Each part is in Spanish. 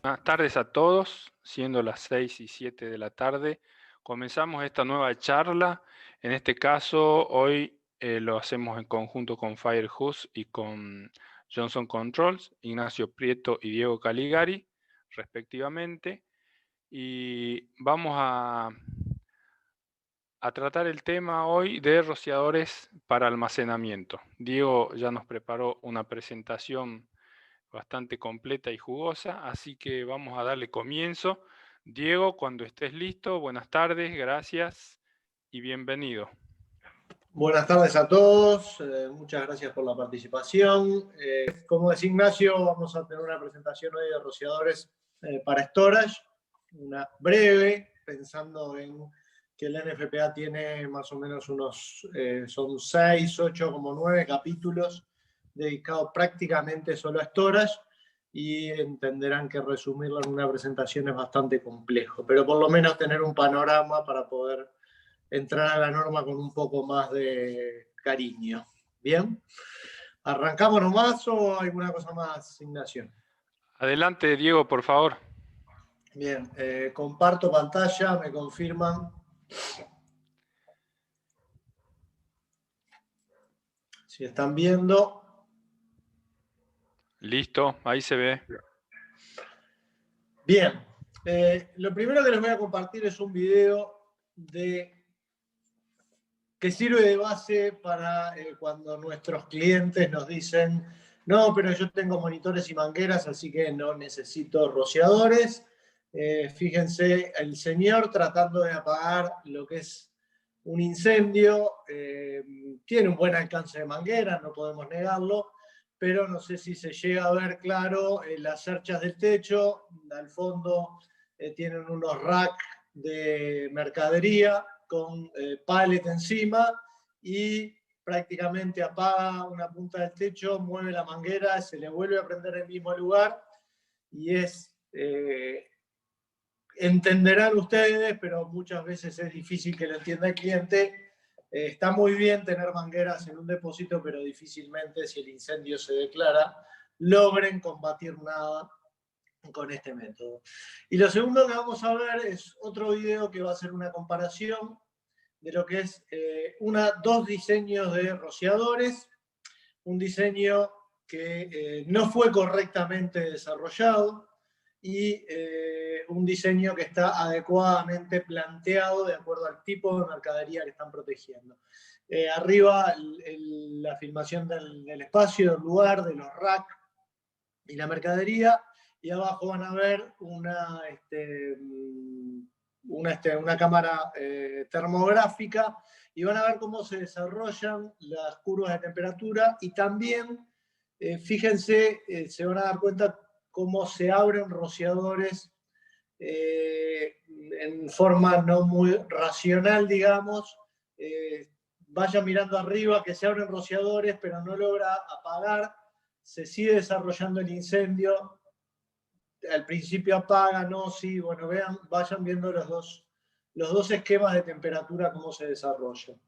Buenas tardes a todos, siendo las 6:07 de la tarde. Comenzamos esta nueva charla. En este caso, hoy lo hacemos en conjunto con Firehose y con Johnson Controls, Ignacio Prieto y Diego Caligari, respectivamente. Y vamos a tratar el tema hoy de rociadores para almacenamiento. Diego ya nos preparó una presentación bastante completa y jugosa, así que vamos a darle comienzo. Diego, cuando estés listo, buenas tardes, gracias y bienvenido. Buenas tardes a todos, muchas gracias por la participación. Como decía Ignacio, vamos a tener una presentación hoy de rociadores para storage, una breve, pensando en que el NFPA tiene más o menos son 6, 8, como 9 capítulos dedicados prácticamente solo a storage, y entenderán que resumirlo en una presentación es bastante complejo, pero por lo menos tener un panorama para poder entrar a la norma con un poco más de cariño. ¿Bien? ¿Arrancamos nomás o alguna cosa más, Ignacio? Adelante, Diego, por favor. Bien, comparto pantalla, me confirman. Si están viendo. Listo, ahí se ve. Bien, lo primero que les voy a compartir es un video que sirve de base para cuando nuestros clientes nos dicen: no, pero yo tengo monitores y mangueras, así que no necesito rociadores. Fíjense, el señor tratando de apagar lo que es un incendio, tiene un buen alcance de manguera, no podemos negarlo, pero no sé si se llega a ver claro las cerchas del techo. Al fondo tienen unos racks de mercadería con pallet encima, y prácticamente apaga una punta del techo, mueve la manguera, se le vuelve a prender en el mismo lugar, y entenderán ustedes, pero muchas veces es difícil que lo entienda el cliente. Está muy bien tener mangueras en un depósito, pero difícilmente, si el incendio se declara, logren combatir nada con este método. Y lo segundo que vamos a ver es otro video que va a ser una comparación de lo que es dos diseños de rociadores. Un diseño que no fue correctamente desarrollado, y un diseño que está adecuadamente planteado de acuerdo al tipo de mercadería que están protegiendo. Arriba la filmación del espacio, del lugar, de los racks y la mercadería, y abajo van a ver una cámara termográfica, y van a ver cómo se desarrollan las curvas de temperatura, y también, fíjense, se van a dar cuenta cómo se abren rociadores en forma no muy racional, digamos. Vayan mirando arriba que se abren rociadores, pero no logra apagar, se sigue desarrollando el incendio. Al principio apaga, no, sí, bueno, vayan viendo los dos esquemas de temperatura, cómo se desarrollan.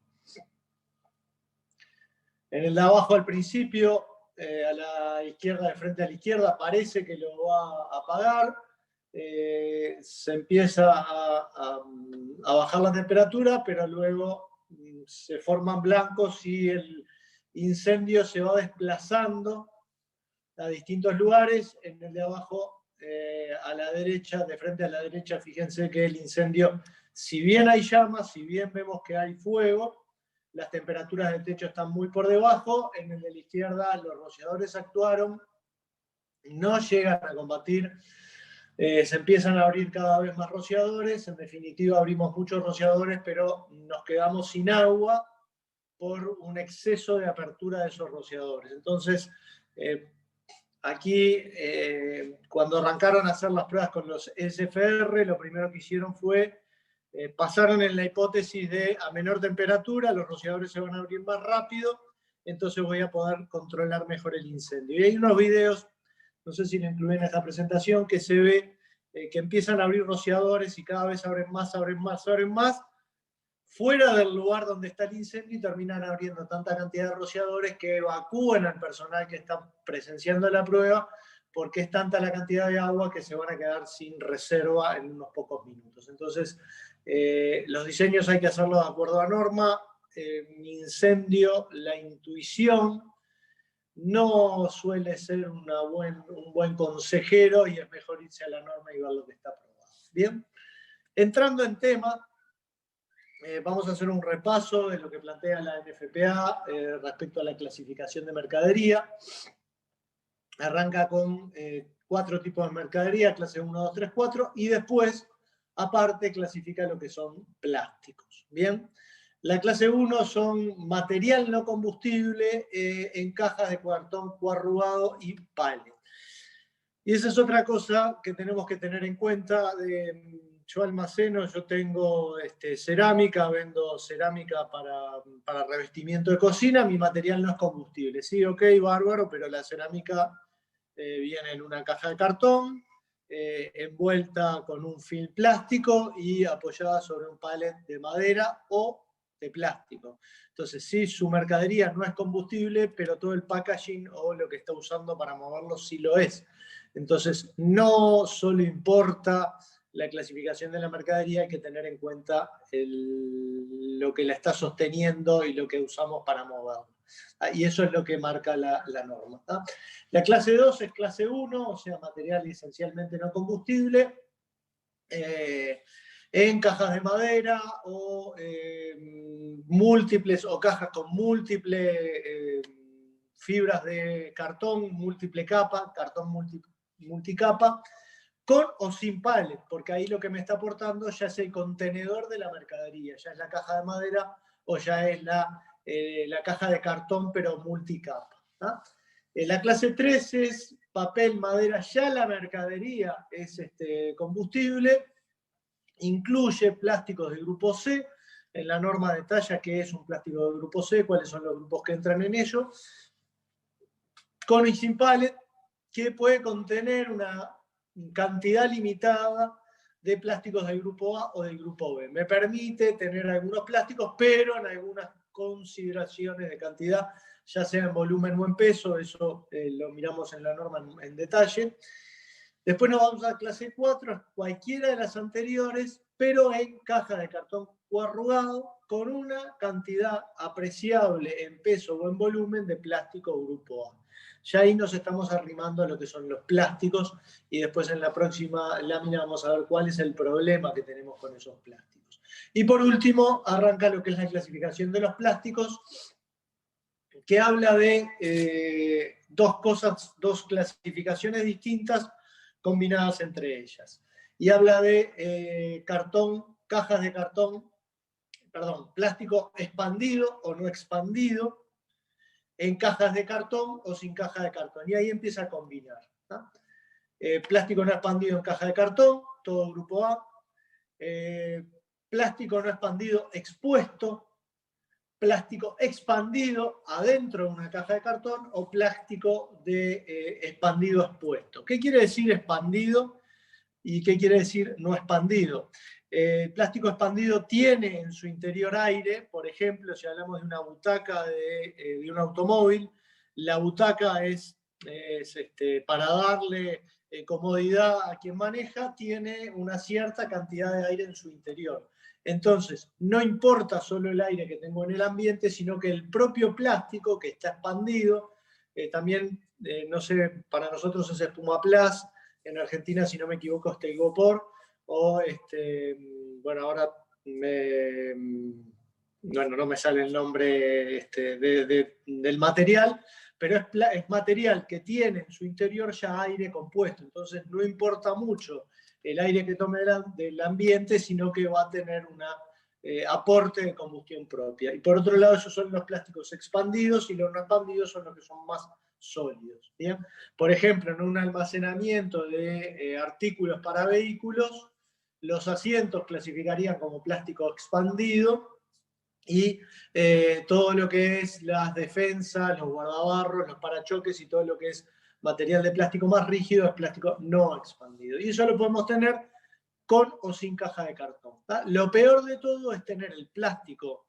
En el de abajo al principio, a la izquierda, de frente a la izquierda, parece que lo va a apagar. Se empieza a bajar la temperatura, pero luego se forman blancos y el incendio se va desplazando a distintos lugares. En el de abajo, a la derecha, de frente a la derecha, fíjense que el incendio, si bien hay llamas, si bien vemos que hay fuego, las temperaturas del techo están muy por debajo. En el de la izquierda los rociadores actuaron, no llegan a combatir, se empiezan a abrir cada vez más rociadores. En definitiva, abrimos muchos rociadores, pero nos quedamos sin agua por un exceso de apertura de esos rociadores. Entonces, aquí, cuando arrancaron a hacer las pruebas con los SFR, lo primero que hicieron fue pasaron en la hipótesis de: a menor temperatura los rociadores se van a abrir más rápido, entonces voy a poder controlar mejor el incendio. Y hay unos videos, no sé si lo incluyen en esta presentación, que se ve que empiezan a abrir rociadores y cada vez abren más, fuera del lugar donde está el incendio, y terminan abriendo tanta cantidad de rociadores que evacúan al personal que está presenciando la prueba, porque es tanta la cantidad de agua que se van a quedar sin reserva en unos pocos minutos. Entonces, los diseños hay que hacerlos de acuerdo a norma. Incendio, la intuición no suele ser un buen consejero y es mejor irse a la norma y ver lo que está aprobado. Bien, entrando en tema, vamos a hacer un repaso de lo que plantea la NFPA respecto a la clasificación de mercadería. Arranca con 4 tipos de mercadería, clase 1, 2, 3, 4, y después, aparte, clasifica lo que son plásticos. Bien, la clase 1 son material no combustible en cajas de cartón coarrugado y pallet. Y esa es otra cosa que tenemos que tener en cuenta. Yo almaceno, yo tengo cerámica, vendo cerámica para revestimiento de cocina, mi material no es combustible. Sí, ok, bárbaro, pero la cerámica viene en una caja de cartón, envuelta con un film plástico y apoyada sobre un pallet de madera o de plástico. Entonces, sí, su mercadería no es combustible, pero todo el packaging o lo que está usando para moverlo sí lo es. Entonces, no solo importa la clasificación de la mercadería, hay que tener en cuenta lo que la está sosteniendo y lo que usamos para moverlo. Y eso es lo que marca la norma. La clase 2 es clase 1, o sea, material esencialmente no combustible, en cajas de madera o múltiples, o cajas con múltiples fibras de cartón, múltiple capa, cartón multicapa, con o sin pallet, porque ahí lo que me está aportando ya es el contenedor de la mercadería, ya es la caja de madera o ya es la caja de cartón, pero multicapa. La clase 3 es papel, madera, ya la mercadería es combustible, incluye plásticos de grupo C, en la norma detalla qué es un plástico de grupo C, cuáles son los grupos que entran en ello, con y sin pallet, que puede contener una cantidad limitada de plásticos del grupo A o del grupo B. Me permite tener algunos plásticos, pero en algunas consideraciones de cantidad, ya sea en volumen o en peso, eso lo miramos en la norma en detalle. Después nos vamos a clase 4, cualquiera de las anteriores, pero en caja de cartón coarrugado, con una cantidad apreciable en peso o en volumen de plástico grupo A. Ya ahí nos estamos arrimando a lo que son los plásticos y después en la próxima lámina vamos a ver cuál es el problema que tenemos con esos plásticos. Y por último, arranca lo que es la clasificación de los plásticos, que habla de dos clasificaciones distintas combinadas entre ellas. Y habla de cajas de cartón, plástico expandido o no expandido, en cajas de cartón o sin caja de cartón. Y ahí empieza a combinar. Plástico no expandido en caja de cartón, todo grupo A. Plástico no expandido expuesto, plástico expandido adentro de una caja de cartón o plástico expandido expuesto. ¿Qué quiere decir expandido y qué quiere decir no expandido? El plástico expandido tiene en su interior aire, por ejemplo, si hablamos de una butaca de un automóvil, la butaca es para darle comodidad a quien maneja, tiene una cierta cantidad de aire en su interior. Entonces, no importa solo el aire que tengo en el ambiente, sino que el propio plástico que está expandido, también, no sé, para nosotros es Espumaplas, en Argentina, si no me equivoco, es Telgopor, o bueno, ahora no me sale el nombre del material, pero es material que tiene en su interior ya aire compuesto, entonces no importa mucho el aire que tome del ambiente, sino que va a tener un aporte de combustión propia. Y por otro lado, esos son los plásticos expandidos, y los no expandidos son los que son más sólidos. ¿Bien? Por ejemplo, en un almacenamiento de artículos para vehículos, los asientos clasificarían como plástico expandido, y todo lo que es las defensas, los guardabarros, los parachoques y todo lo que es material de plástico más rígido es plástico no expandido. Y eso lo podemos tener con o sin caja de cartón. Lo peor de todo es tener el plástico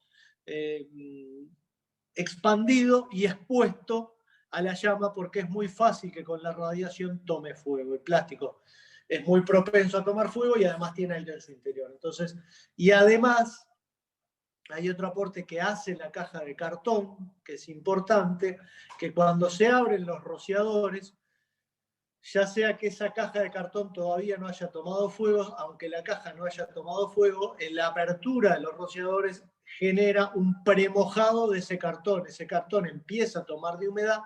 expandido y expuesto a la llama porque es muy fácil que con la radiación tome fuego. El plástico es muy propenso a tomar fuego y además tiene aire en su interior. Entonces, y además hay otro aporte que hace la caja de cartón, que es importante, que cuando se abren los rociadores, ya sea que esa caja de cartón todavía no haya tomado fuego, aunque la caja no haya tomado fuego, en la apertura de los rociadores genera un premojado de ese cartón empieza a tomar de humedad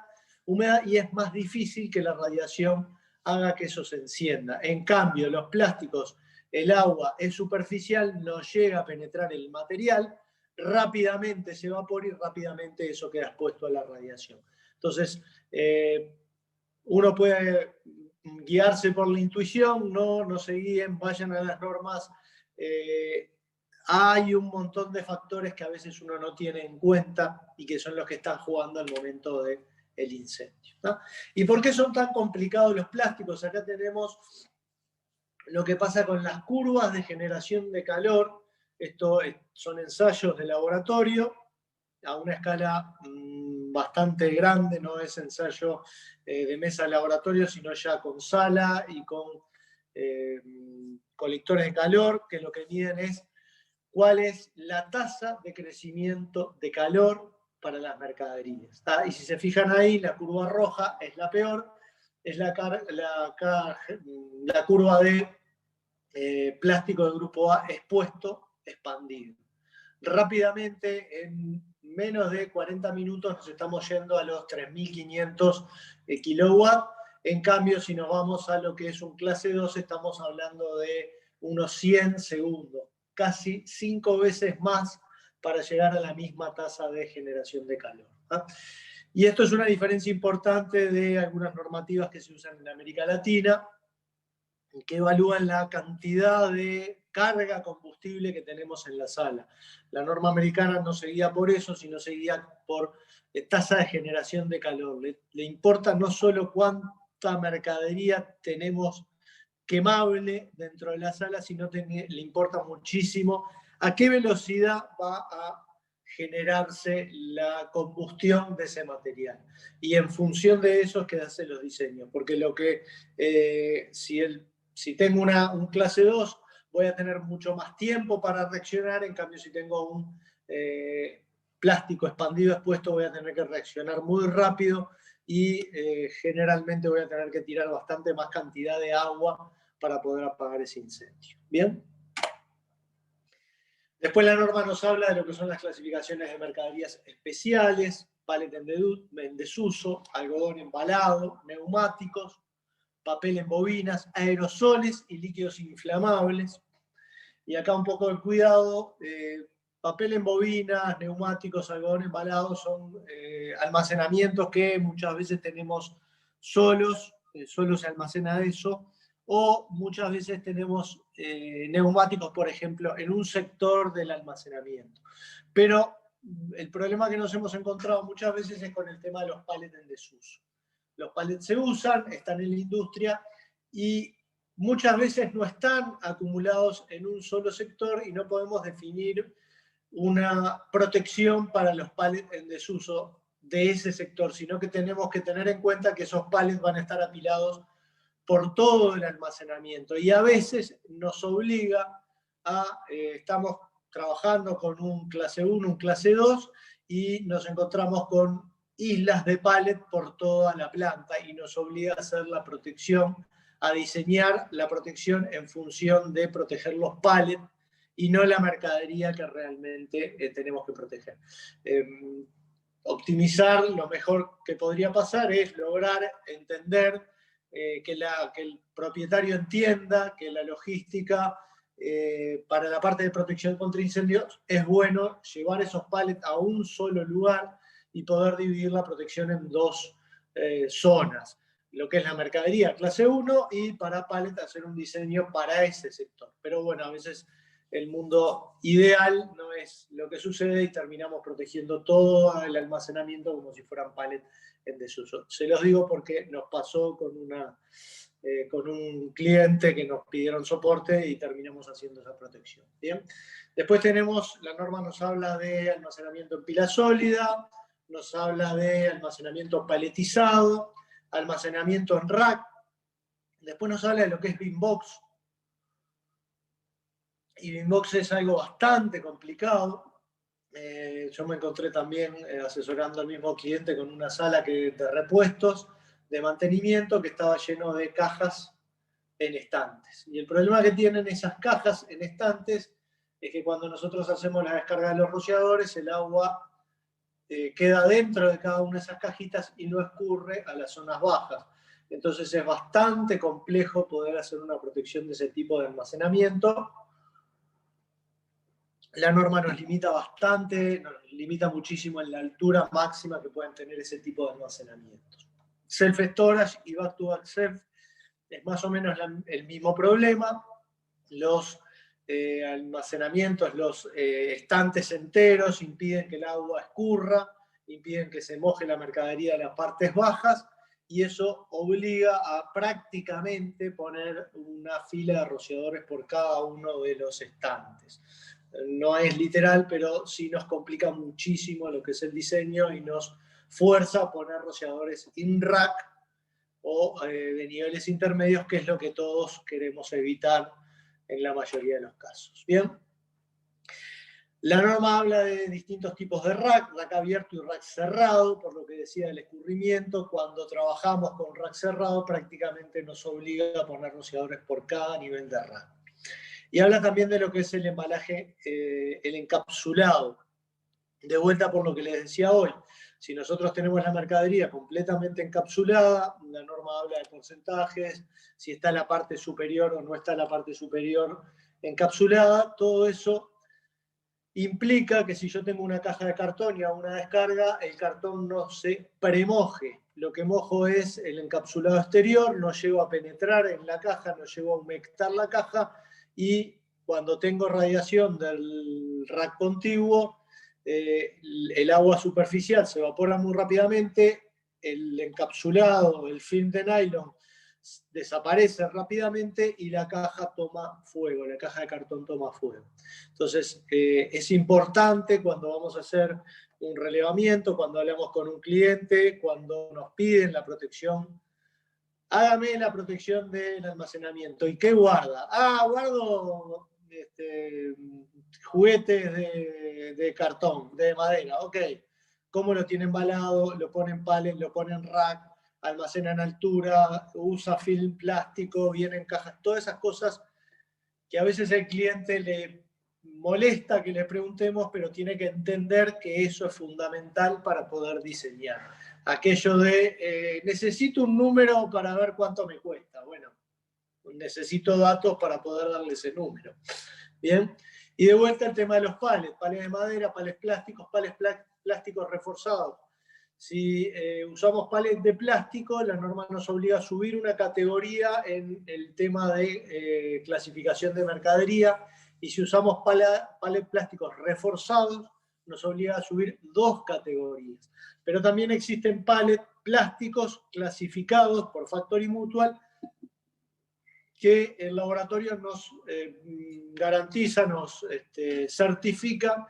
y es más difícil que la radiación haga que eso se encienda. En cambio, los plásticos, el agua es superficial, no llega a penetrar el material, rápidamente se evapora y rápidamente eso queda expuesto a la radiación. Entonces, uno puede guiarse por la intuición, no se guíen, vayan a las normas. Hay un montón de factores que a veces uno no tiene en cuenta y que son los que están jugando al momento del incendio, ¿no? ¿Y por qué son tan complicados los plásticos? Acá tenemos lo que pasa con las curvas de generación de calor. Esto son ensayos de laboratorio a una escala bastante grande, no es ensayo de mesa de laboratorio, sino ya con sala y con colectores de calor, que lo que miden es cuál es la tasa de crecimiento de calor para las mercaderías. Y si se fijan ahí, la curva roja es la peor, es la curva de plástico de grupo A expuesto, expandido. Rápidamente, en menos de 40 minutos, nos estamos yendo a los 3.500 kilowatts. En cambio, si nos vamos a lo que es un clase 2, estamos hablando de unos 100 segundos, casi 5 veces más para llegar a la misma tasa de generación de calor. Y esto es una diferencia importante de algunas normativas que se usan en América Latina, que evalúan la cantidad de carga combustible que tenemos en la sala. La norma americana no se guía por eso, sino se guía por tasa de generación de calor. Le importa no solo cuánta mercadería tenemos quemable dentro de la sala, sino le importa muchísimo a qué velocidad va a generarse la combustión de ese material. Y en función de eso es que hacen los diseños, porque lo que si tengo un clase 2, voy a tener mucho más tiempo para reaccionar, en cambio si tengo un plástico expandido expuesto, voy a tener que reaccionar muy rápido y generalmente voy a tener que tirar bastante más cantidad de agua para poder apagar ese incendio. ¿Bien? Después la norma nos habla de lo que son las clasificaciones de mercaderías especiales, pallet en desuso, algodón embalado, neumáticos, papel en bobinas, aerosoles y líquidos inflamables. Y acá un poco de cuidado, papel en bobinas, neumáticos, algodón embalado son almacenamientos que muchas veces tenemos solos, solo se almacena eso, o muchas veces tenemos neumáticos, por ejemplo, en un sector del almacenamiento. Pero el problema que nos hemos encontrado muchas veces es con el tema de los pallets en desuso. Los pallets se usan, están en la industria y muchas veces no están acumulados en un solo sector y no podemos definir una protección para los pallets en desuso de ese sector, sino que tenemos que tener en cuenta que esos pallets van a estar apilados por todo el almacenamiento y a veces nos obliga estamos trabajando con un clase 1, un clase 2 y nos encontramos con islas de pallet por toda la planta y nos obliga a hacer la protección, a diseñar la protección en función de proteger los pallets y no la mercadería que realmente tenemos que proteger. Optimizar, lo mejor que podría pasar es lograr entender que el propietario entienda que la logística para la parte de protección contra incendios es bueno llevar esos pallets a un solo lugar y poder dividir la protección en dos zonas, lo que es la mercadería clase 1 y para pallet hacer un diseño para ese sector. Pero bueno, a veces el mundo ideal no es lo que sucede y terminamos protegiendo todo el almacenamiento como si fueran pallets en desuso. Se los digo porque nos pasó con un cliente que nos pidieron soporte y terminamos haciendo esa protección. ¿Bien? Después tenemos, la norma nos habla de almacenamiento en pila sólida, nos habla de almacenamiento paletizado, almacenamiento en rack, después nos habla de lo que es Beambox, y Beambox es algo bastante complicado. Yo me encontré también asesorando al mismo cliente con una sala de repuestos, de mantenimiento, que estaba lleno de cajas en estantes. Y el problema que tienen esas cajas en estantes es que cuando nosotros hacemos la descarga de los rociadores, el agua queda dentro de cada una de esas cajitas y no escurre a las zonas bajas. Entonces es bastante complejo poder hacer una protección de ese tipo de almacenamiento. La norma nos limita bastante, nos limita muchísimo en la altura máxima que pueden tener ese tipo de almacenamientos. Self-storage y back-to-back self es más o menos el mismo problema. Los almacenamientos, los estantes enteros impiden que el agua escurra, impiden que se moje la mercadería de las partes bajas, y eso obliga a prácticamente poner una fila de rociadores por cada uno de los estantes. No es literal, pero sí nos complica muchísimo lo que es el diseño y nos fuerza a poner rociadores in-rack o de niveles intermedios, que es lo que todos queremos evitar en la mayoría de los casos. Bien. La norma habla de distintos tipos de rack abierto y rack cerrado, por lo que decía del escurrimiento. Cuando trabajamos con rack cerrado, prácticamente nos obliga a poner rociadores por cada nivel de rack. Y habla también de lo que es el embalaje, el encapsulado. De vuelta por lo que les decía hoy, si nosotros tenemos la mercadería completamente encapsulada, la norma habla de porcentajes, si está en la parte superior o no está en la parte superior encapsulada, todo eso implica que si yo tengo una caja de cartón y hago una descarga, el cartón no se premoje. Lo que mojo es el encapsulado exterior, no llego a penetrar en la caja, no llego a humectar la caja, y cuando tengo radiación del rack contiguo, el agua superficial se evapora muy rápidamente, el encapsulado, el film de nylon, desaparece rápidamente y la caja toma fuego, la caja de cartón toma fuego. Entonces, es importante cuando vamos a hacer un relevamiento, cuando hablamos con un cliente, cuando nos piden la protección, hágame la protección del almacenamiento. ¿Y qué guarda? Guardo juguetes de cartón, de madera. Ok, ¿cómo lo tiene embalado? Lo pone en pallet, lo pone en rack, almacena en altura, usa film plástico, viene en cajas, todas esas cosas que a veces el cliente le molesta que le preguntemos, pero tiene que entender que eso es fundamental para poder diseñar. Aquello de, necesito un número para ver cuánto me cuesta. Bueno, necesito datos para poder darle ese número. Bien, y de vuelta el tema de los palets de madera, palets plásticos reforzados. Si usamos palets de plástico, la norma nos obliga a subir una categoría en el tema de clasificación de mercadería, y si usamos palets plásticos reforzados, nos obliga a subir 2 categorías. Pero también existen palets plásticos clasificados por Factory Mutual, que el laboratorio nos garantiza, nos certifica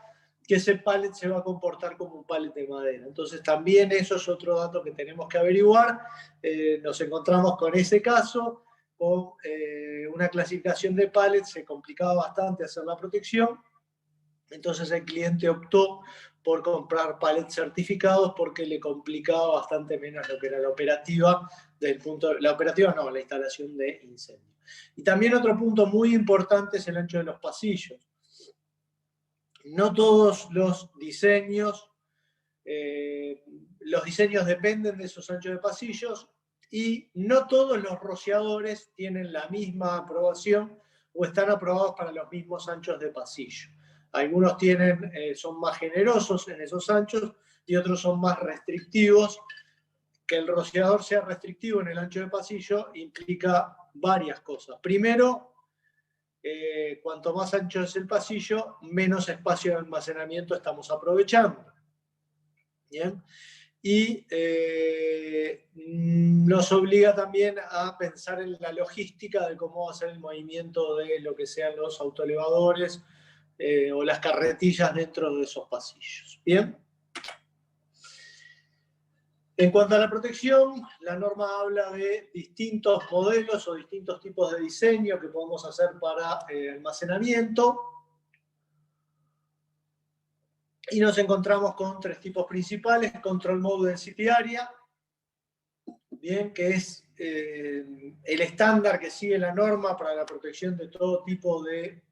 que ese pallet se va a comportar como un pallet de madera. Entonces también eso es otro dato que tenemos que averiguar. Nos encontramos con ese caso, con una clasificación de pallets, se complicaba bastante hacer la protección, entonces el cliente optó por comprar pallets certificados porque le complicaba bastante menos lo que era la operativa, la instalación de incendio. Y también otro punto muy importante es el ancho de los pasillos. No todos los diseños dependen de esos anchos de pasillos, y no todos los rociadores tienen la misma aprobación o están aprobados para los mismos anchos de pasillo. Algunos son más generosos en esos anchos y otros son más restrictivos. Que el rociador sea restrictivo en el ancho de pasillo implica varias cosas. Primero, cuanto más ancho es el pasillo, menos espacio de almacenamiento estamos aprovechando. ¿Bien? Y nos obliga también a pensar en la logística de cómo va a ser el movimiento de lo que sean los autoelevadores o las carretillas dentro de esos pasillos. ¿Bien? En cuanto a la protección, la norma habla de distintos modelos o distintos tipos de diseño que podemos hacer para almacenamiento. Y nos encontramos con 3 tipos principales: Control Mode Density Area, bien, que es el estándar que sigue la norma para la protección de todo tipo de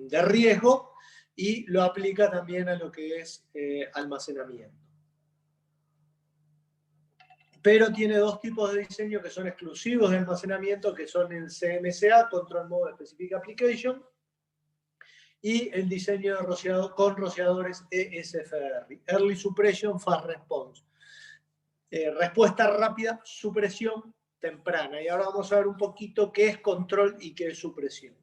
riesgo, y lo aplica también a lo que es almacenamiento. Pero tiene 2 tipos de diseño que son exclusivos de almacenamiento, que son el CMCA, Control Mode Specific Application, y el diseño de con rociadores ESFR, Early Suppression Fast Response. Respuesta rápida, supresión temprana. Y ahora vamos a ver un poquito qué es control y qué es supresión.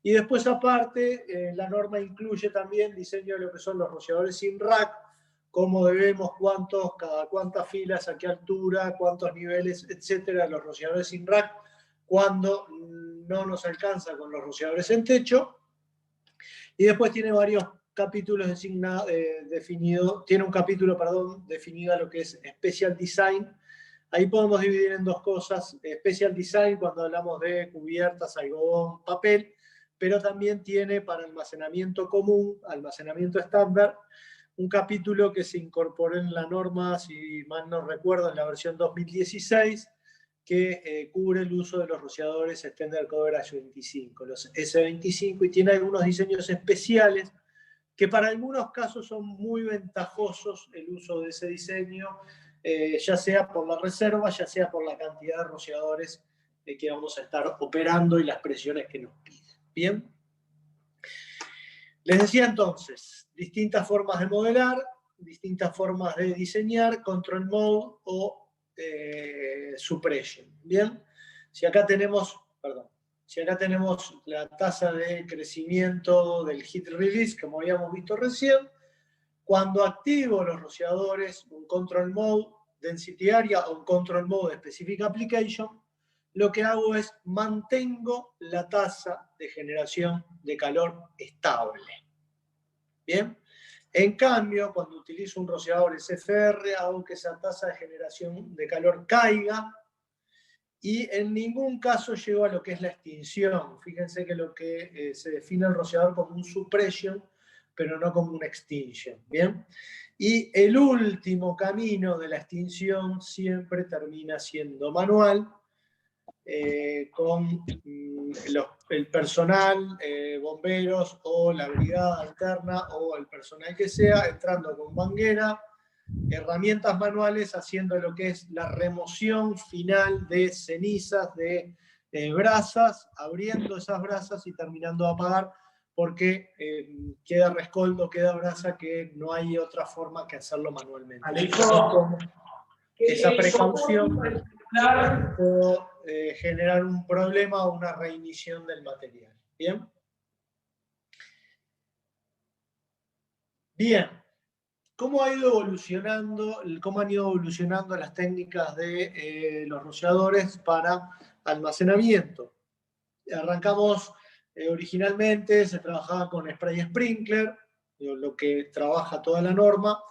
Y después, aparte, la norma incluye también diseño de lo que son los rociadores sin rack, cómo debemos, cada cuántas filas, a qué altura, cuántos niveles, etcétera, los rociadores sin rack, cuando no nos alcanza con los rociadores en techo. Y después tiene varios capítulos tiene un capítulo, definido a lo que es Special Design. Ahí podemos dividir en 2 cosas: Special Design cuando hablamos de cubiertas, algodón, papel, pero también tiene para almacenamiento común, almacenamiento estándar, un capítulo que se incorporó en la norma, si mal no recuerdo, en la versión 2016, que cubre el uso de los rociadores Extended Coverage 25, los S25, y tiene algunos diseños especiales que para algunos casos son muy ventajosos el uso de ese diseño, ya sea por la reserva, ya sea por la cantidad de rociadores que vamos a estar operando y las presiones que nos piden. Bien. Les decía entonces, distintas formas de modelar, distintas formas de diseñar, Control Mode o Suppression. Bien. Si acá tenemos la tasa de crecimiento del heat release, como habíamos visto recién, cuando activo los rociadores, un Control Mode Density Area o un Control Mode Specific Application, lo que hago es mantengo la tasa de generación de calor estable. Bien. En cambio, cuando utilizo un rociador SFR, hago que esa tasa de generación de calor caiga, y en ningún caso llego a lo que es la extinción. Fíjense que lo que se define el rociador como un suppression, pero no como un extinction. ¿Bien? Y el último camino de la extinción siempre termina siendo manual, con el personal, bomberos o la brigada alterna o el personal que sea, entrando con manguera, herramientas manuales, haciendo lo que es la remoción final de cenizas, de brasas, abriendo esas brasas y terminando de apagar, porque queda rescoldo, queda brasa, que no hay otra forma que hacerlo manualmente. Esa precaución puede generar un problema o una reinición del material. ¿Bien? Bien. ¿Cómo han ido evolucionando las técnicas de los rociadores para almacenamiento? Arrancamos, originalmente se trabajaba con spray sprinkler, lo que trabaja toda la norma,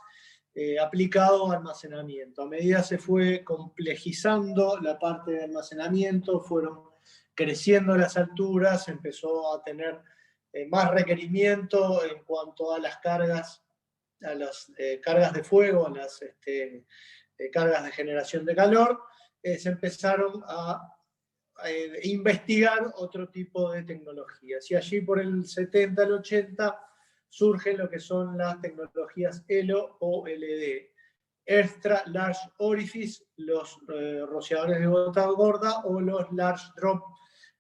aplicado a almacenamiento. A medida se fue complejizando la parte de almacenamiento, fueron creciendo las alturas, empezó a tener más requerimiento en cuanto a las cargas, a las cargas de fuego, a las cargas de generación de calor. Se empezaron a investigar otro tipo de tecnologías. Y allí por el 70 al 80 surgen lo que son las tecnologías ELO o LED. Extra Large Orifice, los rociadores de gota gorda, o los Large Drop,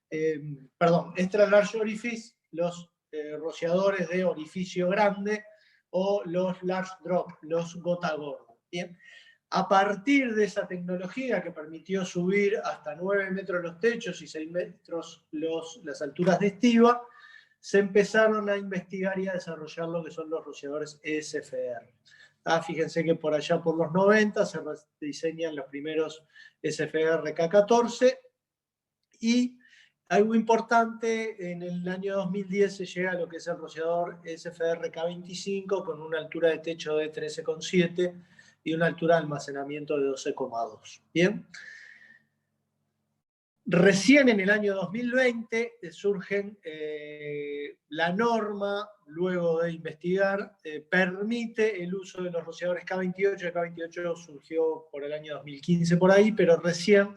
Extra Large Orifice, los rociadores de orificio grande, o los Large Drop, los gota gorda. Bien. A partir de esa tecnología que permitió subir hasta 9 metros los techos y 6 metros las alturas de estiva, se empezaron a investigar y a desarrollar lo que son los rociadores SFR. Fíjense que por allá por los 90 se diseñan los primeros SFR K14, y algo importante, en el año 2010 se llega a lo que es el rociador SFR K25 con una altura de techo de 13,7, y una altura de almacenamiento de 12,2. Bien. Recién en el año 2020 surgen la norma, luego de investigar, permite el uso de los rociadores K28. El K28 surgió por el año 2015 por ahí, pero recién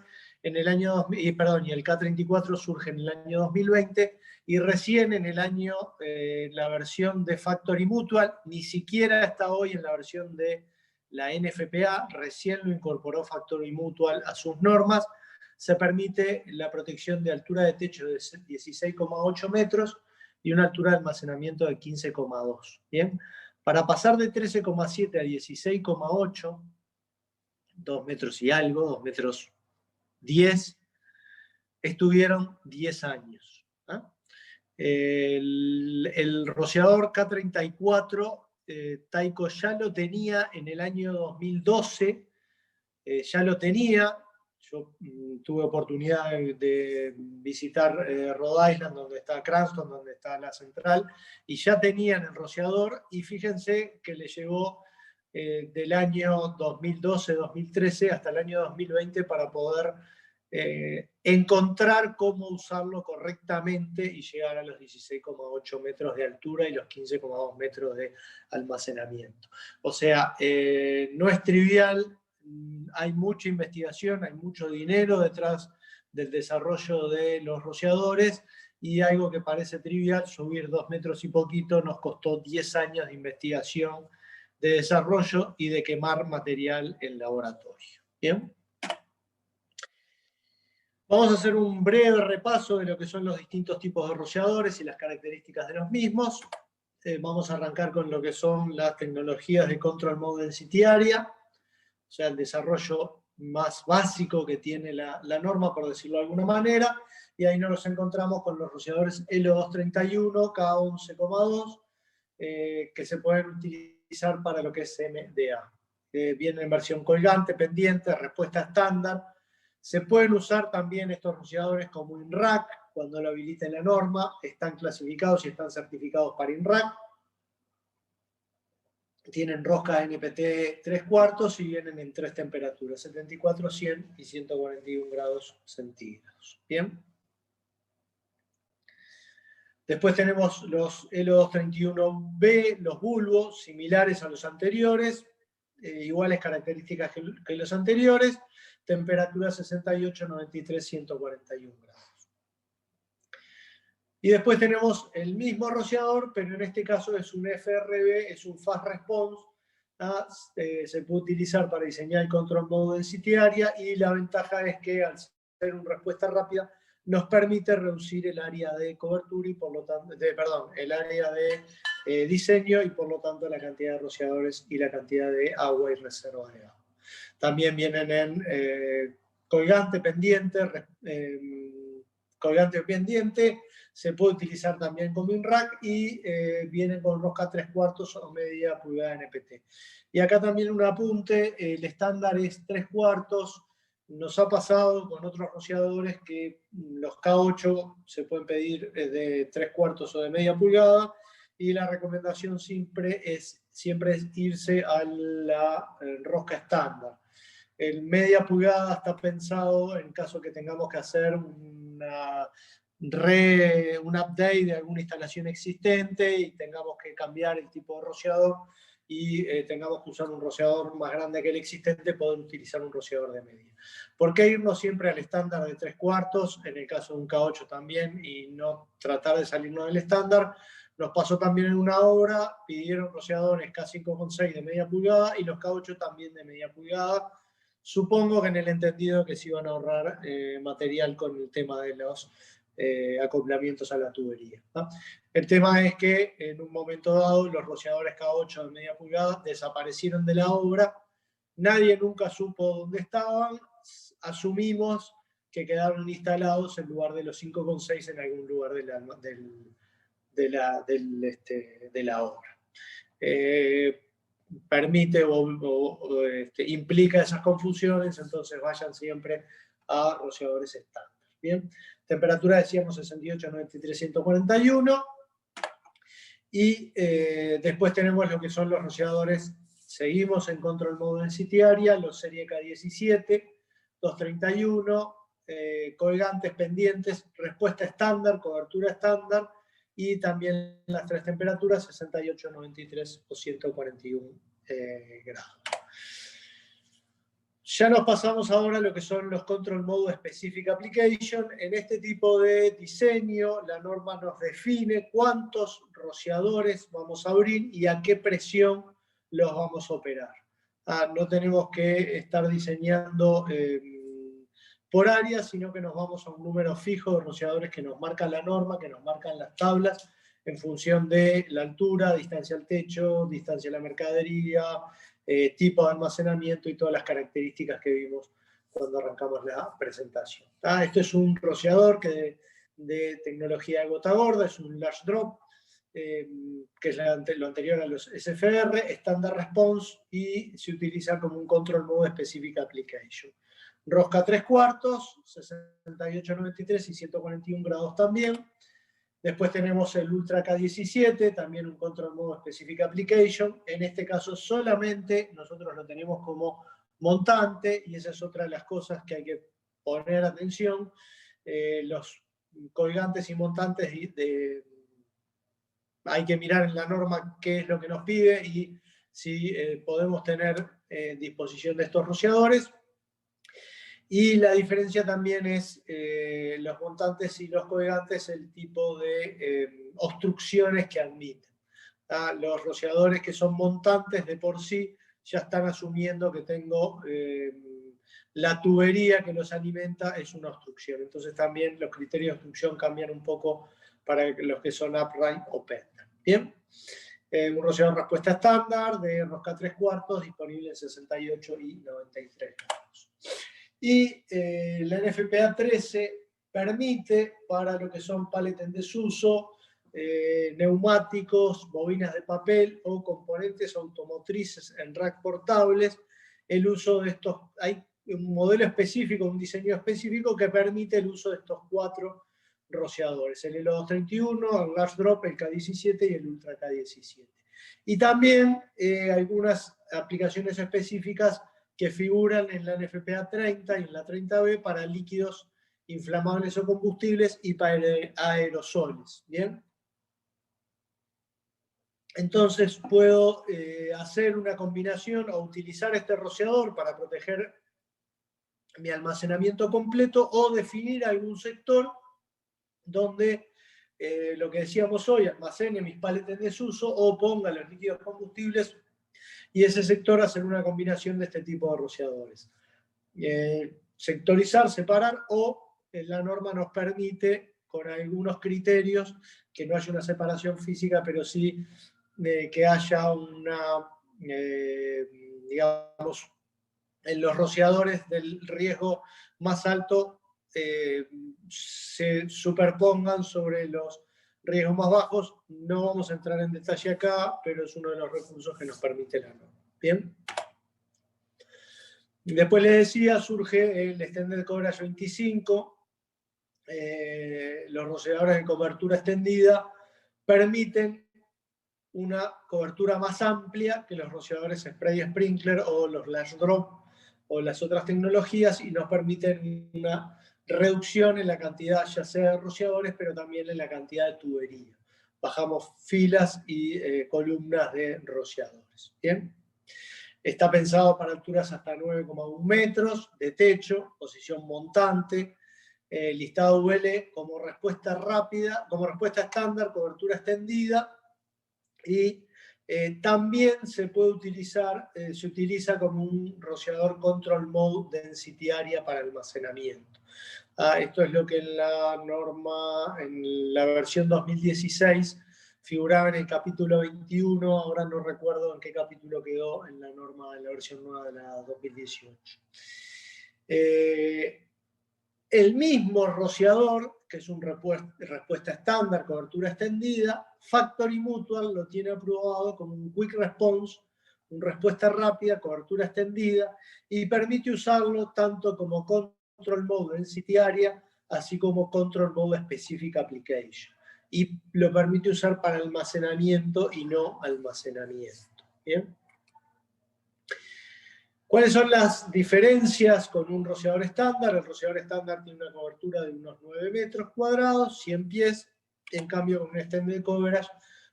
en el año, y el K34 surge en el año 2020, y recién en el año, la versión de Factory Mutual, ni siquiera está hoy en la versión de la NFPA, recién lo incorporó Factory Mutual a sus normas. Se permite la protección de altura de techo de 16,8 metros y una altura de almacenamiento de 15,2. ¿Bien? Para pasar de 13,7 a 16,8, 2 metros y algo, 2 metros 10, estuvieron 10 años. El rociador K34, Tyco ya lo tenía en el año 2012, ya lo tenía. Yo tuve oportunidad de visitar Rhode Island, donde está Cranston, donde está la central, y ya tenían el rociador, y fíjense que le llegó del año 2012-2013 hasta el año 2020 para poder encontrar cómo usarlo correctamente y llegar a los 16,8 metros de altura y los 15,2 metros de almacenamiento. O sea, no es trivial. Hay mucha investigación, hay mucho dinero detrás del desarrollo de los rociadores, y algo que parece trivial, subir 2 metros y poquito, nos costó 10 años de investigación, de desarrollo y de quemar material en laboratorio. ¿Bien? Vamos a hacer un breve repaso de lo que son los distintos tipos de rociadores y las características de los mismos. Vamos a arrancar con lo que son las tecnologías de Control Mode Density Area, o sea, el desarrollo más básico que tiene la norma, por decirlo de alguna manera, y ahí nos encontramos con los rociadores L231, K11,2, que se pueden utilizar para lo que es MDA. Vienen en versión colgante, pendiente, respuesta estándar. Se pueden usar también estos rociadores como INRAC, cuando lo habilita la norma, están clasificados y están certificados para INRAC. Tienen rosca NPT 3/4 y vienen en 3 temperaturas, 74, 100 y 141 grados centígrados. ¿Bien? Después tenemos los L231B, los bulbos, similares a los anteriores, iguales características que los anteriores, temperatura 68, 93, 141 grados. Y después tenemos el mismo rociador, pero en este caso es un FRB, es un Fast Response. Se puede utilizar para diseñar el Control Mode Density Area, y la ventaja es que al ser una respuesta rápida nos permite reducir el área de cobertura y por lo tanto, el área de diseño, y por lo tanto la cantidad de rociadores y la cantidad de agua y reserva de agua. También vienen en colgante pendiente, se puede utilizar también como INRAC, y vienen con rosca 3/4 o media pulgada NPT. Y acá también un apunte, el estándar es 3/4. Nos ha pasado con otros rociadores que los K8 se pueden pedir de 3/4 o de media pulgada, y la recomendación siempre es irse a la rosca estándar. El media pulgada está pensado en caso que tengamos que hacer un update de alguna instalación existente y tengamos que cambiar el tipo de rociador, y tengamos que usar un rociador más grande que el existente, poder utilizar un rociador de media. ¿Por qué irnos siempre al estándar de 3/4? En el caso de un K8 también, y no tratar de salirnos del estándar. Nos pasó también en una obra, pidieron rociadores K5,6 de media pulgada y los K8 también de media pulgada. Supongo que en el entendido que se iban a ahorrar material con el tema de los acoplamientos a la tubería, ¿no? El tema es que en un momento dado los rociadores K8 de media pulgada desaparecieron de la obra, nadie nunca supo dónde estaban, asumimos que quedaron instalados en lugar de los 5,6 en algún lugar de la obra. Permite implica esas confusiones, entonces vayan siempre a rociadores estándar. Bien, temperatura decíamos 68, 93, 141. Y después tenemos lo que son los rociadores seguimos en Control Mode Density Area, los serie K17, 231, colgantes pendientes, respuesta estándar, cobertura estándar, y también las 3 temperaturas, 68, 93 o 141 grados. Ya nos pasamos ahora a lo que son los Control Mode Specific Application. En este tipo de diseño, la norma nos define cuántos rociadores vamos a abrir y a qué presión los vamos a operar. No tenemos que estar diseñando por área, sino que nos vamos a un número fijo de rociadores que nos marcan la norma, que nos marcan las tablas, en función de la altura, distancia al techo, distancia a la mercadería, tipo de almacenamiento y todas las características que vimos cuando arrancamos la presentación. Esto es un rociador de tecnología de gota gorda, es un large drop, que es lo anterior a los SFR, Standard Response, y se utiliza como un Control Mode Specific Application. Rosca 3/4, 68, 93 y 141 grados también. Después tenemos el Ultra K17, también un Control Mode Specific Application. En este caso solamente nosotros lo tenemos como montante, y esa es otra de las cosas que hay que poner atención. Los colgantes y montantes hay que mirar en la norma qué es lo que nos pide y si podemos tener disposición de estos rociadores. Y la diferencia también es los montantes y los colgantes, el tipo de obstrucciones que admiten. Los rociadores que son montantes de por sí ya están asumiendo que tengo la tubería que los alimenta es una obstrucción. Entonces también los criterios de obstrucción cambian un poco para los que son upright o pendant. Bien. Un rociador de respuesta estándar de rosca 3/4, disponible en 68 y 93 grados. Y la NFPA 13 permite, para lo que son palets en desuso, neumáticos, bobinas de papel o componentes automotrices en rack portables, el uso de estos. Hay un modelo específico, un diseño específico que permite el uso de estos 4 rociadores: el LO231, el Large Drop, el K17 y el Ultra K17. Y también algunas aplicaciones específicas que figuran en la NFPA 30 y en la 30B para líquidos inflamables o combustibles y para aerosoles. ¿Bien? Entonces puedo hacer una combinación o utilizar este rociador para proteger mi almacenamiento completo, o definir algún sector donde lo que decíamos hoy, almacene mis palets en desuso o ponga los líquidos combustibles, y ese sector hacer una combinación de este tipo de rociadores. Sectorizar, separar, o la norma nos permite, con algunos criterios, que no haya una separación física, pero sí que haya una, digamos, en los rociadores del riesgo más alto se superpongan sobre los riesgos más bajos. No vamos a entrar en detalle acá, pero es uno de los recursos que nos permite la norma. Bien. Después les decía, surge el Extended Coverage 25. Los rociadores de cobertura extendida permiten una cobertura más amplia que los rociadores spray sprinkler o los lash drop o las otras tecnologías, y nos permiten una reducción en la cantidad, ya sea de rociadores, pero también en la cantidad de tubería. Bajamos filas y columnas de rociadores. Bien. Está pensado para alturas hasta 9,1 metros de techo, posición montante, listado UL como respuesta rápida, como respuesta estándar, cobertura extendida, y también se puede utilizar, se utiliza como un rociador Control Mode Density Area para almacenamiento. Esto es lo que en la norma, en la versión 2016, figuraba en el capítulo 21, ahora no recuerdo en qué capítulo quedó en la norma de la versión nueva de la 2018. El mismo rociador, que es una respuesta estándar, cobertura extendida, Factory Mutual lo tiene aprobado como un Quick Response, una respuesta rápida, cobertura extendida, y permite usarlo tanto como Control Mode Density Area, así como Control Mode Specific Application. Y lo permite usar para almacenamiento y no almacenamiento. ¿Bien? ¿Cuáles son las diferencias con un rociador estándar? El rociador estándar tiene una cobertura de unos 9 metros cuadrados, 100 pies. En cambio, con un extended coverage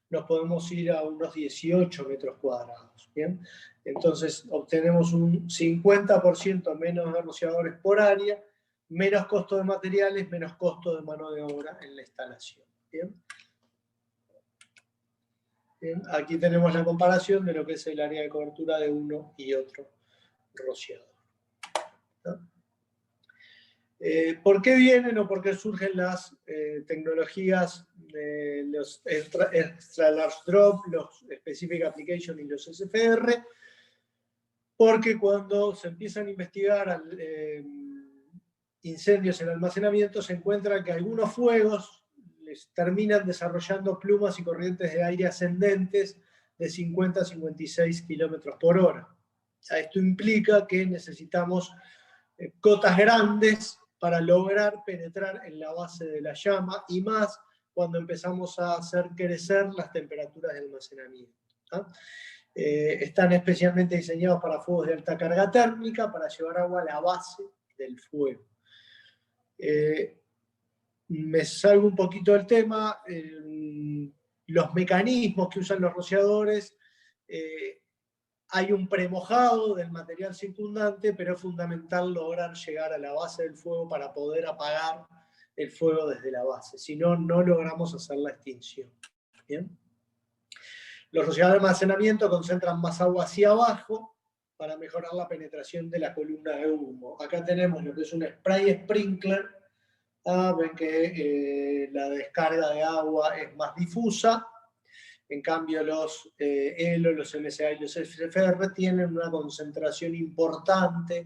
nos podemos ir a unos 18 metros cuadrados. ¿Bien? Entonces, obtenemos un 50% menos de rociadores por área, menos costo de materiales, menos costo de mano de obra en la instalación. ¿Bien? Bien, aquí tenemos la comparación de lo que es el área de cobertura de uno y otro rociador. ¿No? ¿Por qué vienen o por qué surgen las tecnologías, los extra large drop, los specific application y los SFR? Porque cuando se empiezan a investigar incendios en almacenamiento, se encuentra que algunos fuegos les terminan desarrollando plumas y corrientes de aire ascendentes de 50 a 56 kilómetros por hora. Esto implica que necesitamos cotas grandes para lograr penetrar en la base de la llama, y más cuando empezamos a hacer crecer las temperaturas de almacenamiento. ¿Ah? Están especialmente diseñados para fuegos de alta carga térmica, para llevar agua a la base del fuego. Me salgo un poquito del tema. Los mecanismos que usan los rociadores, hay un premojado del material circundante, pero es fundamental lograr llegar a la base del fuego para poder apagar el fuego desde la base. Si no, no logramos hacer la extinción. ¿Bien? Los rociadores de almacenamiento concentran más agua hacia abajo para mejorar la penetración de la columna de humo. Acá tenemos lo que es un spray sprinkler. Ven que la descarga de agua es más difusa. En cambio, los ELO, los MSA y los SFR tienen una concentración importante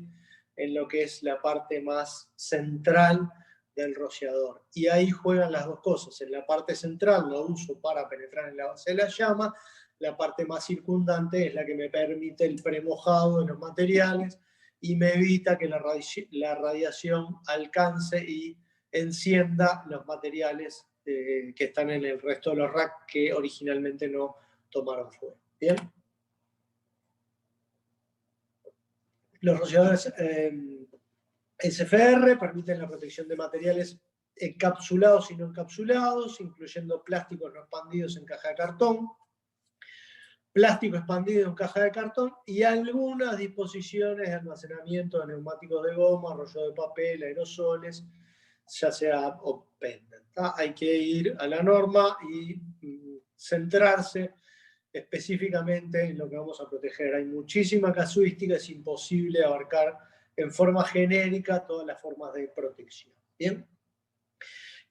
en lo que es la parte más central del rociador. Y ahí juegan las dos cosas. En la parte central lo uso para penetrar en la base de la llama. La parte más circundante es la que me permite el premojado de los materiales y me evita que la radiación alcance y encienda los materiales que están en el resto de los racks que originalmente no tomaron fuego. ¿Bien? Los rociadores SFR permiten la protección de materiales encapsulados y no encapsulados, incluyendo plásticos no expandidos en caja de cartón, plástico expandido en caja de cartón y algunas disposiciones de almacenamiento de neumáticos de goma, rollo de papel, aerosoles, ya sea pendant. Hay que ir a la norma y centrarse específicamente en lo que vamos a proteger. Hay muchísima casuística, es imposible abarcar en forma genérica todas las formas de protección. ¿Bien?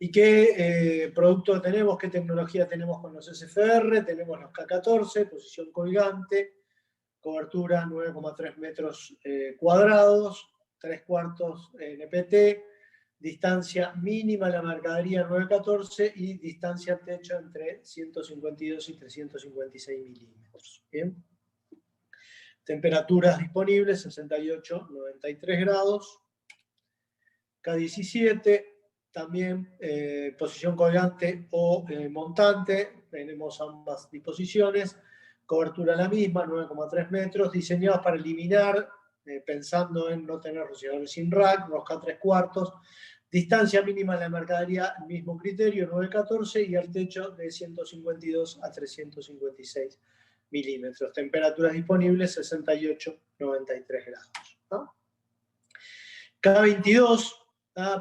¿Y qué producto tenemos? ¿Qué tecnología tenemos con los SFR? Tenemos los K14, posición colgante, cobertura 9,3 metros cuadrados, 3/4 NPT, distancia mínima a la mercadería 9,14 y distancia al techo entre 152 y 356 milímetros. ¿Bien? Temperaturas disponibles 68, 93 grados. K17, también posición colgante o montante, tenemos ambas disposiciones. Cobertura la misma, 9,3 metros, diseñados para eliminar, pensando en no tener rociadores sin rack, rosca 3/4, distancia mínima de la mercadería, mismo criterio, 9,14, y al techo de 152 a 356 milímetros. Temperaturas disponibles, 68, 93 grados. ¿No? K22,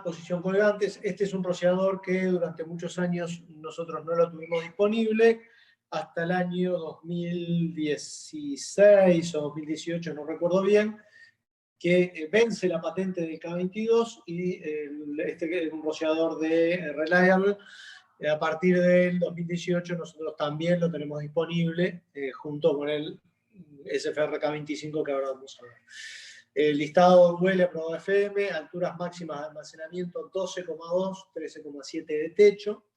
posición colgantes. Este es un rociador que durante muchos años nosotros no lo tuvimos disponible, hasta el año 2016 o 2018, no recuerdo bien, que vence la patente de K22 y este es un rociador de Reliable. A partir del 2018 nosotros también lo tenemos disponible junto con el SFR K25 que ahora vamos a ver. El listado huele aprobado FM, alturas máximas de almacenamiento 12,2, 13,7 de techo,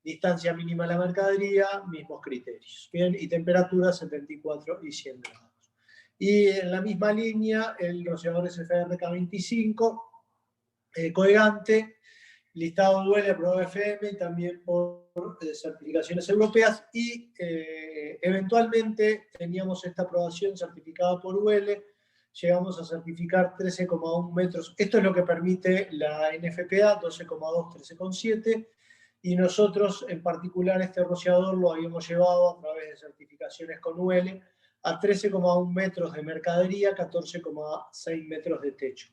distancia mínima a la mercadería, mismos criterios. Bien, y temperatura 74 y 100 grados. Y en la misma línea, el rociador SFR K25, colgante, listado huele aprobado FM, también por certificaciones europeas, y eventualmente teníamos esta aprobación certificada por UL, llegamos a certificar 13,1 metros. Esto es lo que permite la NFPA, 12,2, 13,7. Y nosotros, en particular, este rociador lo habíamos llevado a través de certificaciones con UL a 13,1 metros de mercadería, 14,6 metros de techo.